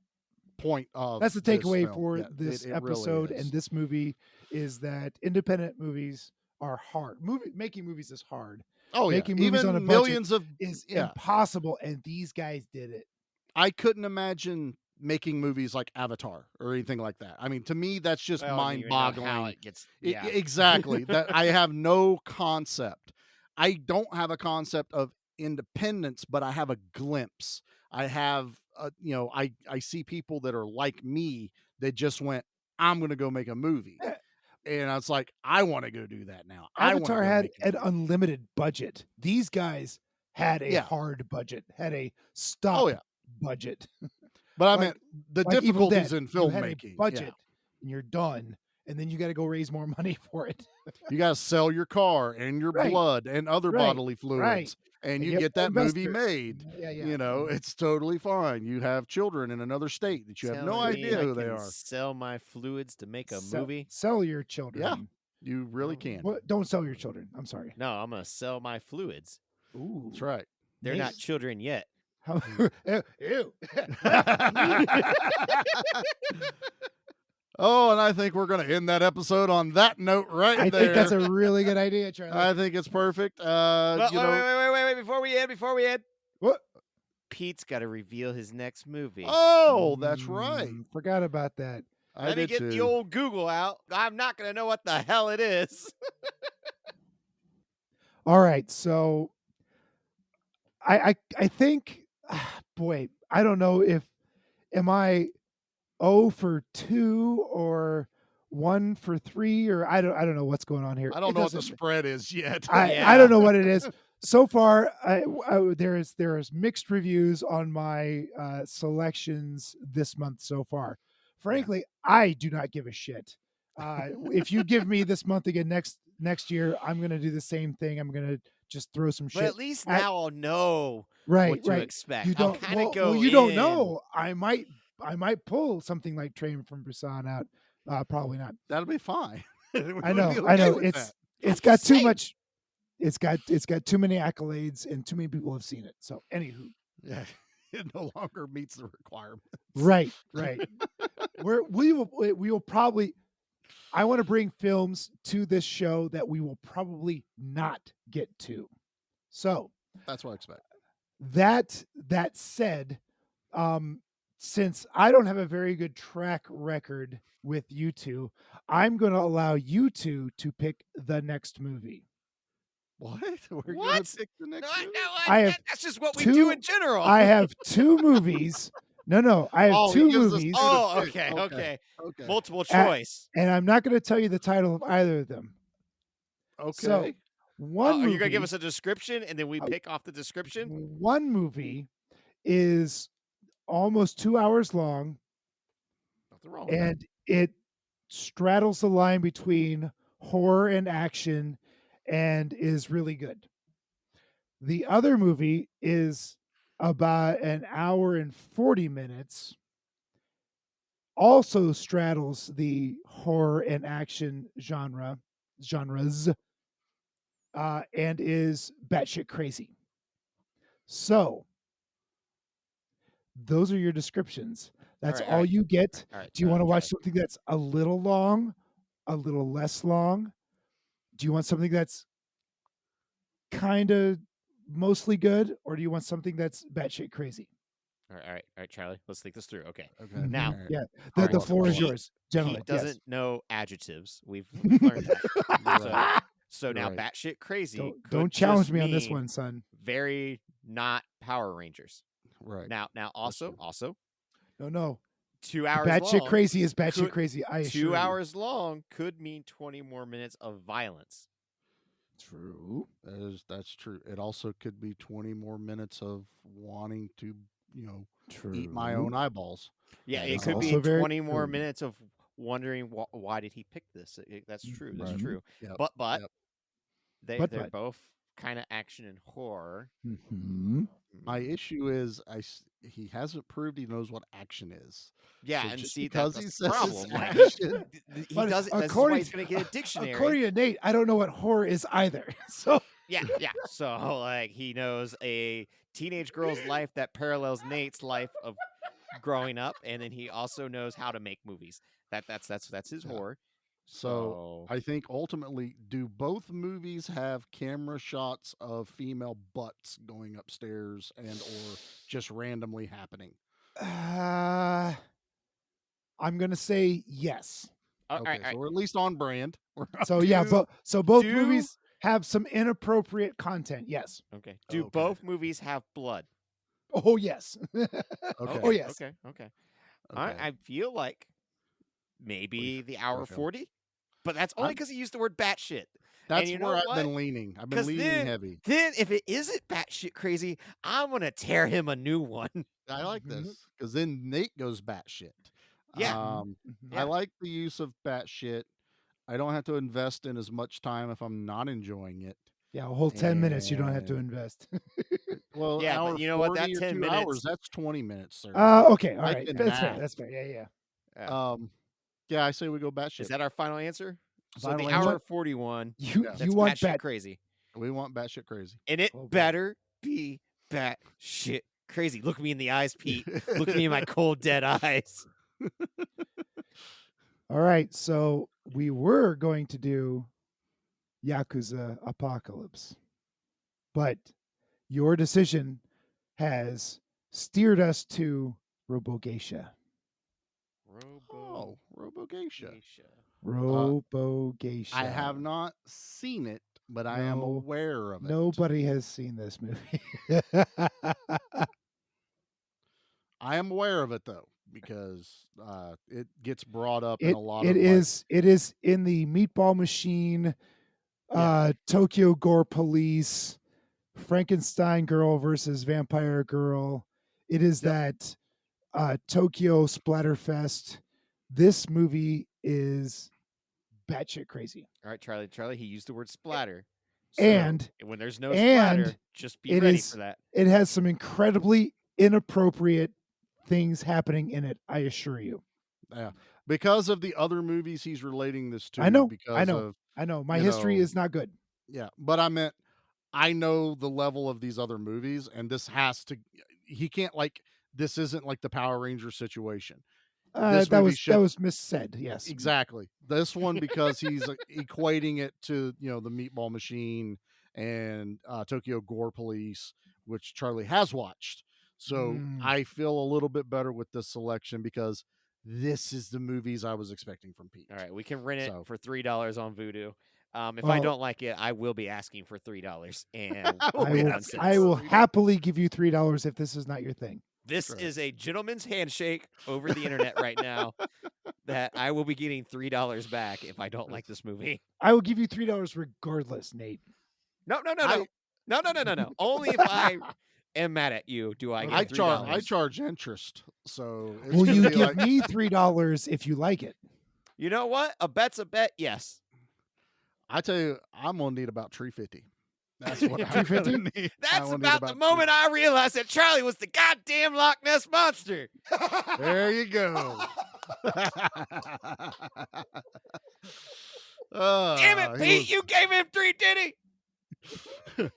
S3: point of
S2: That's the
S3: this
S2: takeaway
S3: film.
S2: for
S3: Yeah,
S2: this
S3: it really
S2: episode
S3: is.
S2: and this movie is that independent movies are hard. Making movies is hard.
S3: Oh yeah,
S2: Making movies on a
S3: even
S2: budget
S3: millions of
S2: is
S3: yeah.
S2: impossible, and these guys did it.
S3: I couldn't imagine making movies like Avatar or anything like that. I mean, to me, that's just
S4: Well, I don't even know
S3: mind-boggling.
S4: how it gets.
S3: E-
S4: Yeah.
S3: exactly. That I have no concept. I don't have a concept of independence, but I have a glimpse. I have, I see people that are like me that just went, I'm going to go make a movie.
S2: Yeah.
S3: And I was like, I want to go do that now. I want to
S2: Avatar
S3: go
S2: had
S3: make a
S2: an
S3: movie.
S2: unlimited budget. These guys had a
S3: Yeah.
S2: hard budget, had a
S3: Oh,
S2: stop
S3: yeah.
S2: budget.
S3: But I
S2: Like-
S3: meant the
S2: Like Evil
S3: difficulties
S2: Dead,
S3: in
S2: you had a
S3: filmmaking.
S2: budget,
S3: Yeah.
S2: and you're done, and then you got to go raise more money for it.
S3: You got to sell your car and your
S2: Right.
S3: blood and other
S2: Right.
S3: bodily fluids, and
S2: And
S3: you
S2: get
S3: get that
S2: more
S3: movie
S2: investors.
S3: made.
S2: Yeah.
S3: You know, it's totally fine. You have children in another state that you have no
S4: Telling me
S3: idea
S4: I
S3: who they
S4: can
S3: are.
S4: Sell my fluids to make a
S2: Sell-
S4: movie.
S2: Sell your children.
S3: You really can.
S2: What? Don't sell your children. I'm sorry.
S4: No, I'm gonna sell my fluids.
S2: Ooh.
S3: That's right.
S4: They're not
S2: Nice.
S4: children yet.
S2: How- Ew.
S3: Oh, and I think we're going to end that episode on that note right
S2: I
S3: there.
S2: think that's a really good idea, Charlie.
S3: I think it's perfect.
S4: Well,
S3: You know,
S4: wait! Before we end,
S2: What?
S4: Pete's got to reveal his next movie.
S3: oh, that's right.
S2: Forgot about that.
S3: I
S4: Let me
S3: did
S4: get
S3: too.
S4: the old Google out. I'm not gonna know what the hell it is.
S2: All right, so I think, boy, I don't know if am I 0 for 2 or 1 for 3 or I don't know what's going on here.
S3: I don't
S2: It
S3: know what the
S2: doesn't-
S3: spread is yet.
S2: I don't know what it is. So far, there is mixed reviews on my selections this month so far. Frankly, I do not give a shit. If you give me this month again next year, I'm going to do the same thing. I'm going to just throw some
S4: But
S2: shit.
S4: at least now I'll know
S2: Right,
S4: what to
S2: right.
S4: expect.
S2: You
S4: I'll
S2: don't.
S4: kind of
S2: Well,
S4: go.
S2: well, you don't
S4: in.
S2: know. I might pull something like Train from Busan out. Probably not.
S3: That'll be fine.
S2: I know. It's got
S4: just
S2: too
S4: saying.
S2: much. It's got too many accolades and too many people have seen it. So anywho,
S3: Yeah, it no longer meets the requirement.
S2: right. We will probably. I want to bring films to this show that we will probably not get to. So
S3: That's what I expect.
S2: that said, since I don't have a very good track record with you two, I'm going to allow you two to pick the next movie.
S3: What? We're gonna
S4: What?
S3: pick the
S4: No,
S3: next movie?
S2: I have
S4: that's just what we
S2: two-
S4: do in general.
S2: I have 2 movies. No, I have
S3: Oh,
S2: 2
S3: he gives us
S2: movies,
S3: two to
S4: Oh,
S3: pick.
S4: okay.
S3: Okay.
S4: Multiple
S2: At-
S4: choice.
S2: and I'm not going to tell you the title of either of them. So,
S3: Okay.
S2: one
S4: Are
S2: movie,
S4: you gonna give us a description and then we pick off the description?
S2: one movie is almost 2 hours long,
S4: Nothing wrong with that.
S2: and it straddles the line between horror and action, and is really good. The other movie is about an hour and 40 minutes, also straddles the horror and action genres, and is batshit crazy. So those are your descriptions. That's
S4: right,
S2: all
S4: right.
S2: you get.
S4: All right,
S2: Do you want to watch
S4: Charlie.
S2: something that's a little long, a little less long? Do you want something that's kind of mostly good, or do you want something that's batshit crazy?
S4: All right, Charlie. Let's think this through. Okay.
S3: Okay.
S4: Now,
S3: All right.
S2: Yeah,
S4: all
S2: the
S4: right,
S2: floor is
S4: Pete-
S2: yours, gentlemen.
S4: Pete doesn't
S2: Yes.
S4: know adjectives. We've learned that.
S3: Right.
S4: So now,
S3: Right.
S4: batshit crazy.
S2: Don't
S4: could
S2: challenge
S4: just
S2: me on this
S4: mean
S2: one, son.
S4: Very not Power Rangers.
S3: Right.
S4: Now, also,
S2: No.
S4: 2 hours
S2: Batshit
S4: long.
S2: crazy is batshit
S4: could-
S2: crazy. I assure
S4: 2
S2: you.
S4: hours long could mean 20 more minutes of violence.
S2: True.
S3: That's true. It also could be 20 more minutes of wanting to,
S2: True.
S3: eat my own eyeballs.
S4: Yeah,
S2: That
S4: it
S2: is
S4: could be
S2: also very
S4: 20 more
S2: true.
S4: minutes of wondering why did he pick this. That's true. That's
S2: Right.
S4: true.
S3: Yep.
S4: But
S3: Yep.
S4: they're both kind of action and horror.
S2: Mhm.
S3: My issue is he hasn't proved he knows what action is.
S4: Yeah,
S3: So
S4: and
S3: just
S4: see
S3: because
S4: that's
S3: he
S4: the
S3: says
S4: problem.
S3: it's
S4: Like,
S3: action,
S4: he
S2: But
S4: doesn't. That's why he's going to get a dictionary.
S2: According to Nate, I don't know what horror is either. So
S4: Yeah. So like he knows a teenage girl's life that parallels Nate's life of growing up, and then he also knows how to make movies. That's his horror.
S3: So I think ultimately, do both movies have camera shots of female butts going upstairs and or just randomly happening?
S2: I'm gonna say yes.
S4: All
S3: Okay,
S4: right.
S3: so we're at least on brand.
S2: So yeah, both
S4: do-
S2: movies have some inappropriate content. Yes.
S4: Okay. Do
S3: Okay.
S4: both movies have blood?
S2: Oh yes.
S3: Okay.
S2: Oh yes.
S4: Okay. I feel like maybe the hour
S3: okay.
S4: 40, but that's only because he used the word batshit.
S3: That's
S4: you know
S3: where I've
S4: what?
S3: been leaning. I've been
S4: 'Cause
S3: leaning heavy.
S4: Then if it isn't batshit crazy, I'm gonna tear him a new one.
S3: I like
S2: Mhm.
S3: this because then Nate goes batshit.
S4: Yeah.
S2: Mhm.
S3: I like the use of batshit. I don't have to invest in as much time if I'm not enjoying it.
S2: Yeah, a whole 10 minutes you don't have to
S3: And-
S2: invest.
S3: Well,
S4: Yeah, but
S3: hour
S4: you know what? That
S3: 40 or
S4: 10
S3: 2
S4: minutes-
S3: hours, that's 20 minutes, sir.
S2: Okay, all
S3: I
S2: right.
S3: can
S2: That's fair.
S3: nap.
S2: That's fair. Yeah.
S3: Yeah, I say we go batshit.
S4: Is that our final answer? So
S3: Final
S4: the
S3: answer?
S4: hour 41.
S2: You
S3: Yeah.
S4: That's
S2: you want
S4: batshit crazy,
S3: We want batshit crazy.
S4: and it
S2: Oh, boy.
S4: better be batshit crazy. Look me in the eyes, Pete. Look me in my cold, dead eyes.
S2: All right, so we were going to do Yakuza Apocalypse, but your decision has steered us to Robogeisha.
S3: Oh, Robogeisha.
S2: Robogeisha.
S3: I have not seen it, but I am
S2: No,
S3: aware of it.
S2: Nobody has seen this movie.
S3: I am aware of it though because it gets brought up in
S2: it
S3: a lot
S2: it
S3: of
S2: is it is in the Meatball Machine, Tokyo Gore Police, Frankenstein Girl versus Vampire Girl. It is that Tokyo Splatterfest. This movie is batshit crazy.
S4: All right, Charlie. He used the word splatter.
S2: And-
S4: when there's no
S2: and
S4: splatter, just be
S2: it
S4: ready
S2: is-
S4: for that.
S2: It has some incredibly inappropriate things happening in it, I assure you.
S3: because of the other movies he's relating this to.
S2: I know,
S3: Because
S2: I know.
S3: of
S2: I know my
S3: you
S2: history
S3: know,
S2: is not good.
S3: yeah, but I meant I know the level of these other movies, and this has to. He can't this isn't like the Power Ranger situation. This
S2: That
S3: movie
S2: was missaid. Yes,
S3: Exactly. This one because he's equating it to the Meatball Machine and Tokyo Gore Police, which Charlie has watched. So I feel a little bit better with this selection because this is the movies I was expecting from Pete.
S4: All right, we can rent it
S3: So-
S4: for $3 on Vudu. If I
S2: Well-
S4: don't like it, I will be asking for $3 and
S2: I will happily give you $3 if this is not your thing.
S4: This
S3: right.
S4: is a gentleman's handshake over the internet right now that I will be getting $3 back if I don't like this movie.
S2: I will give you $3 regardless, Nate.
S4: No. Only if I am mad at you do I get $3.
S3: I charge interest, so it's
S2: Will
S3: gonna
S2: you
S3: be
S2: give
S3: like,
S2: me $3 if you like it?
S4: You know what? A bet's a bet. Yes.
S3: I tell you, I'm gonna need about $3.50. That's what I'm
S2: $3.50?
S3: gonna need. I
S4: That's
S3: will need
S4: about the moment I realized that Charlie was the goddamn Loch Ness monster.
S3: There you go.
S4: Damn it, Pete! You gave him 3, did he?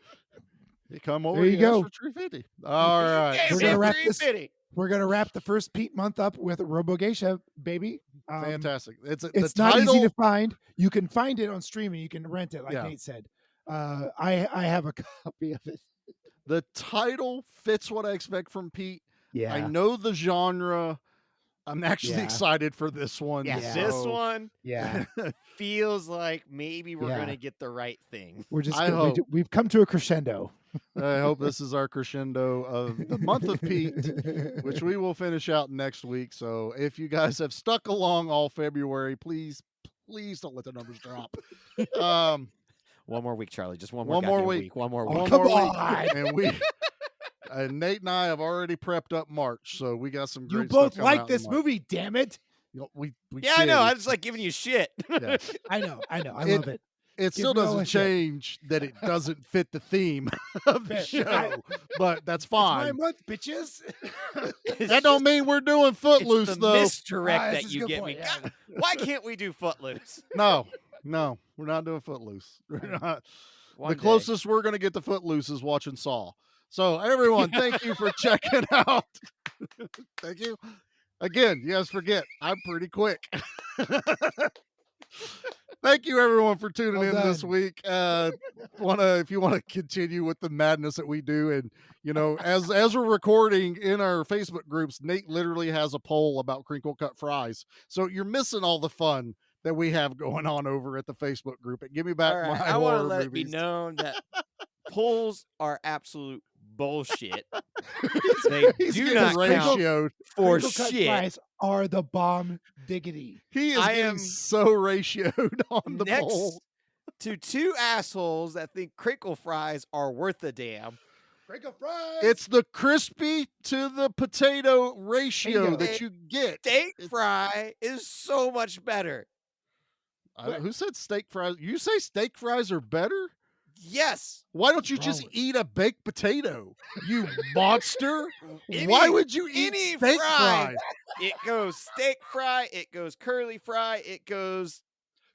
S3: He come over.
S2: There you
S3: he asked
S2: go.
S3: for $3.50. All right.
S4: Gave
S2: We're
S4: him
S2: gonna wrap this-
S4: $3.50.
S2: We're gonna wrap the first Pete month up with Robogeisha, baby.
S3: Fantastic. It's
S2: It's
S3: the
S2: not
S3: title,
S2: easy to find. You can find it on streaming. You can rent it, like
S3: Yeah.
S2: Nate said. I have a copy of it.
S3: The title fits what I expect from Pete.
S2: Yeah.
S3: I know the genre. I'm actually
S2: Yeah.
S3: excited for this one.
S4: Yeah,
S2: Yeah.
S4: this
S3: so-
S4: one
S2: Yeah.
S4: feels like maybe we're
S2: Yeah.
S4: gonna get the right thing.
S2: We're just
S3: I
S2: gonna- we
S3: hope.
S2: ju- we've come to a crescendo.
S3: I hope this is our crescendo of the month of Pete, which we will finish out next week. So if you guys have stuck along all February, please don't let the numbers drop.
S4: One more week, Charlie. Just one
S3: One
S4: more
S3: more
S4: goddamn
S3: week.
S4: One more
S2: Oh,
S4: week.
S3: One
S2: come
S3: more
S2: on.
S3: week, and Nate and I have already prepped up March, so we got some
S2: You
S3: great
S2: both
S3: stuff coming
S2: like
S3: out in
S2: this
S3: March.
S2: movie, damn it.
S3: You know, we
S4: Yeah, I know.
S3: did.
S4: I was like giving you shit.
S3: Yeah.
S2: I know. I
S3: It-
S2: love it.
S3: It
S2: Give
S3: still
S2: me all
S3: doesn't
S2: the shit.
S3: change that it doesn't fit the theme of the
S2: Fair.
S3: show, but that's
S2: It's my
S3: fine.
S2: month, bitches.
S3: That don't mean we're doing
S4: It's
S3: Footloose
S4: the
S3: though.
S4: misdirect
S2: this
S4: that
S2: is a
S4: you
S2: good
S4: get
S2: point,
S4: me.
S2: yeah.
S4: God, why can't we do Footloose?
S3: No, we're not doing Footloose. We're not.
S4: One
S3: The
S4: day.
S3: closest we're going to get to Footloose is watching Saw. So everyone, thank you for checking out. Thank you. Again, you guys forget, I'm pretty quick. Thank you everyone for tuning
S2: Well
S3: in this
S2: done.
S3: week. If you want to continue with the madness that we do, and as we're recording in our Facebook groups, Nate literally has a poll about crinkle cut fries. So you're missing all the fun that we have going on over at the Facebook group. And give me back
S4: All right,
S3: my
S4: I want to
S3: horror
S4: let it be
S3: movies.
S4: known that polls are absolute bullshit. They
S3: He's
S4: do
S3: getting
S4: not count
S3: ratioed.
S4: for
S2: Crinkle cut
S4: shit.
S2: fries are the bomb diggity.
S3: He is
S4: I
S3: getting
S4: am
S3: so ratioed on the
S4: Next
S3: poll.
S4: to two assholes that think crinkle fries are worth a damn.
S2: Crinkle fries.
S3: It's the crispy to the potato ratio
S2: Bingo.
S3: that you get.
S4: Steak fry is so much better.
S3: Who said steak fries? You say steak fries are better?
S4: Yes.
S3: Why don't you
S2: Wrong
S3: just
S2: with
S3: eat a baked potato? You monster!
S4: Any-
S3: Why would you eat
S4: any
S3: steak
S4: fry.
S3: fries?
S4: It goes steak fry, it goes curly fry, it goes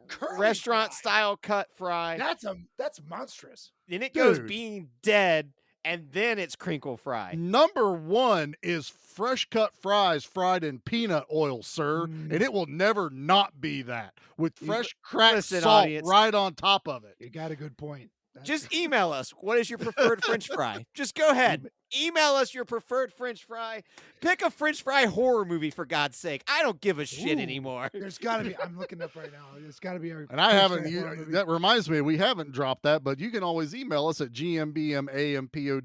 S2: Curly
S4: restaurant
S2: fry.
S4: style cut fry,
S2: That's monstrous.
S4: then it goes
S3: Dude.
S4: being dead, and then it's crinkle fry.
S3: Number one is fresh cut fries fried in peanut oil, sir,
S2: Mm.
S3: and it will never not be that with fresh cracked
S4: listen,
S3: salt
S4: audience.
S3: right on top of it.
S2: You got a good point.
S4: Just email us. What is your preferred French fry? Just go ahead. Email us your preferred French fry. Pick a French fry horror movie, for God's sake. I don't give a shit
S2: Ooh.
S4: anymore.
S2: There's got to be. I'm looking up right now. There's got to be our.
S3: And I
S2: first
S3: haven't.
S2: horror movie.
S3: That reminds me, we haven't dropped that, but you can always email us at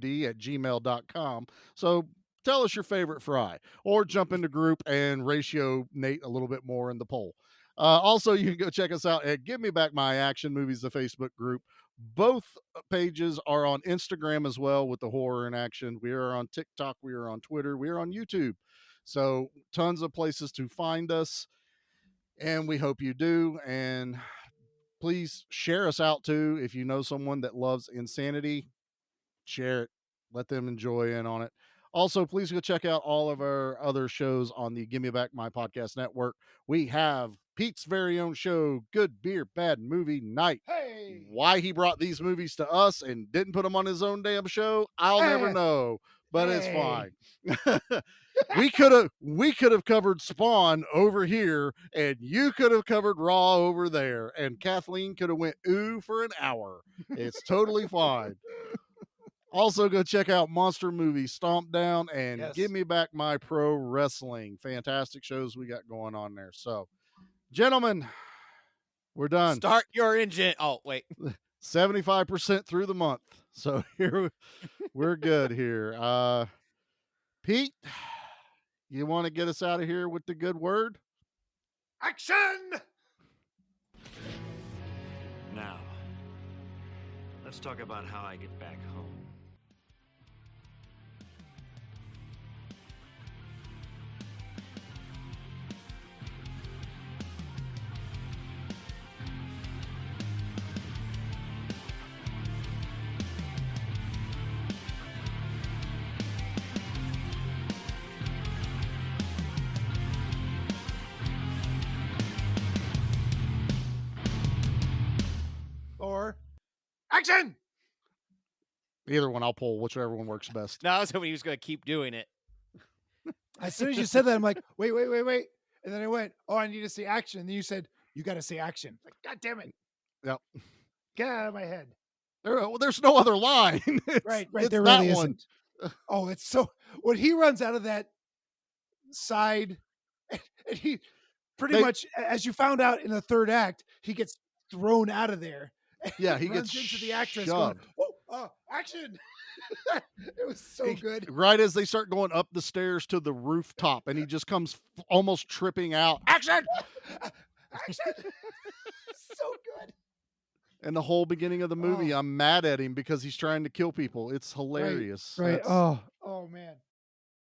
S3: gmbmampod@gmail.com. So tell us your favorite fry, or jump into group and ratio Nate a little bit more in the poll. Also, you can go check us out at Give Me Back My Action Movies, the Facebook group. Both pages are on Instagram as well with the horror in action. We are on TikTok. We are on Twitter. We are on YouTube. So tons of places to find us. And we hope you do. And please share us out too. If you know someone that loves insanity, share it. Let them enjoy in on it. Also, please go check out all of our other shows on the Give Me Back My Podcast Network. We have Pete's very own show, Good Beer, Bad Movie Night.
S2: Hey.
S3: Why he brought these movies to us and didn't put them on his own damn show, I'll never know, but it's fine. we could have covered Spawn over here, and you could have covered Raw over there, and Kathleen could have went ooh for an hour. It's totally fine. Also, go check out Monster Movie Stomp Down and
S2: Yes.
S3: Give Me Back My Pro Wrestling. Fantastic shows we got going on there. So, gentlemen, We're done.
S4: Start your engine. Oh, wait.
S3: 75% through the month. So here we're good here. Pete, you want to get us out of here with the good word?
S1: Action!
S10: Now, let's talk about how I get back home.
S2: Or
S1: Action!
S3: Either one, I'll pull whichever one works best.
S4: No, I was hoping he was going to keep doing it.
S2: as soon as you said that, I'm like, wait. And then I went, oh, I need to say action. And then you said, you got to say action. Like, God damn it.
S3: Yep.
S2: Get out of my head.
S3: There's no other line.
S2: Right.
S3: It's
S2: There
S3: that
S2: really
S3: one.
S2: isn't. Oh, it's so, when he runs out of that side, and he pretty much, as you found out in the third act, he gets thrown out of there.
S3: Yeah, he
S2: runs
S3: gets
S2: into the actress
S3: shoved.
S2: going, action. It was so good.
S3: Right as they start going up the stairs to the rooftop, and he just comes almost tripping out. Action!
S2: Action. So good.
S3: And the whole beginning of the movie, I'm mad at him because he's trying to kill people. It's hilarious.
S2: Right.
S3: That's-
S2: Oh,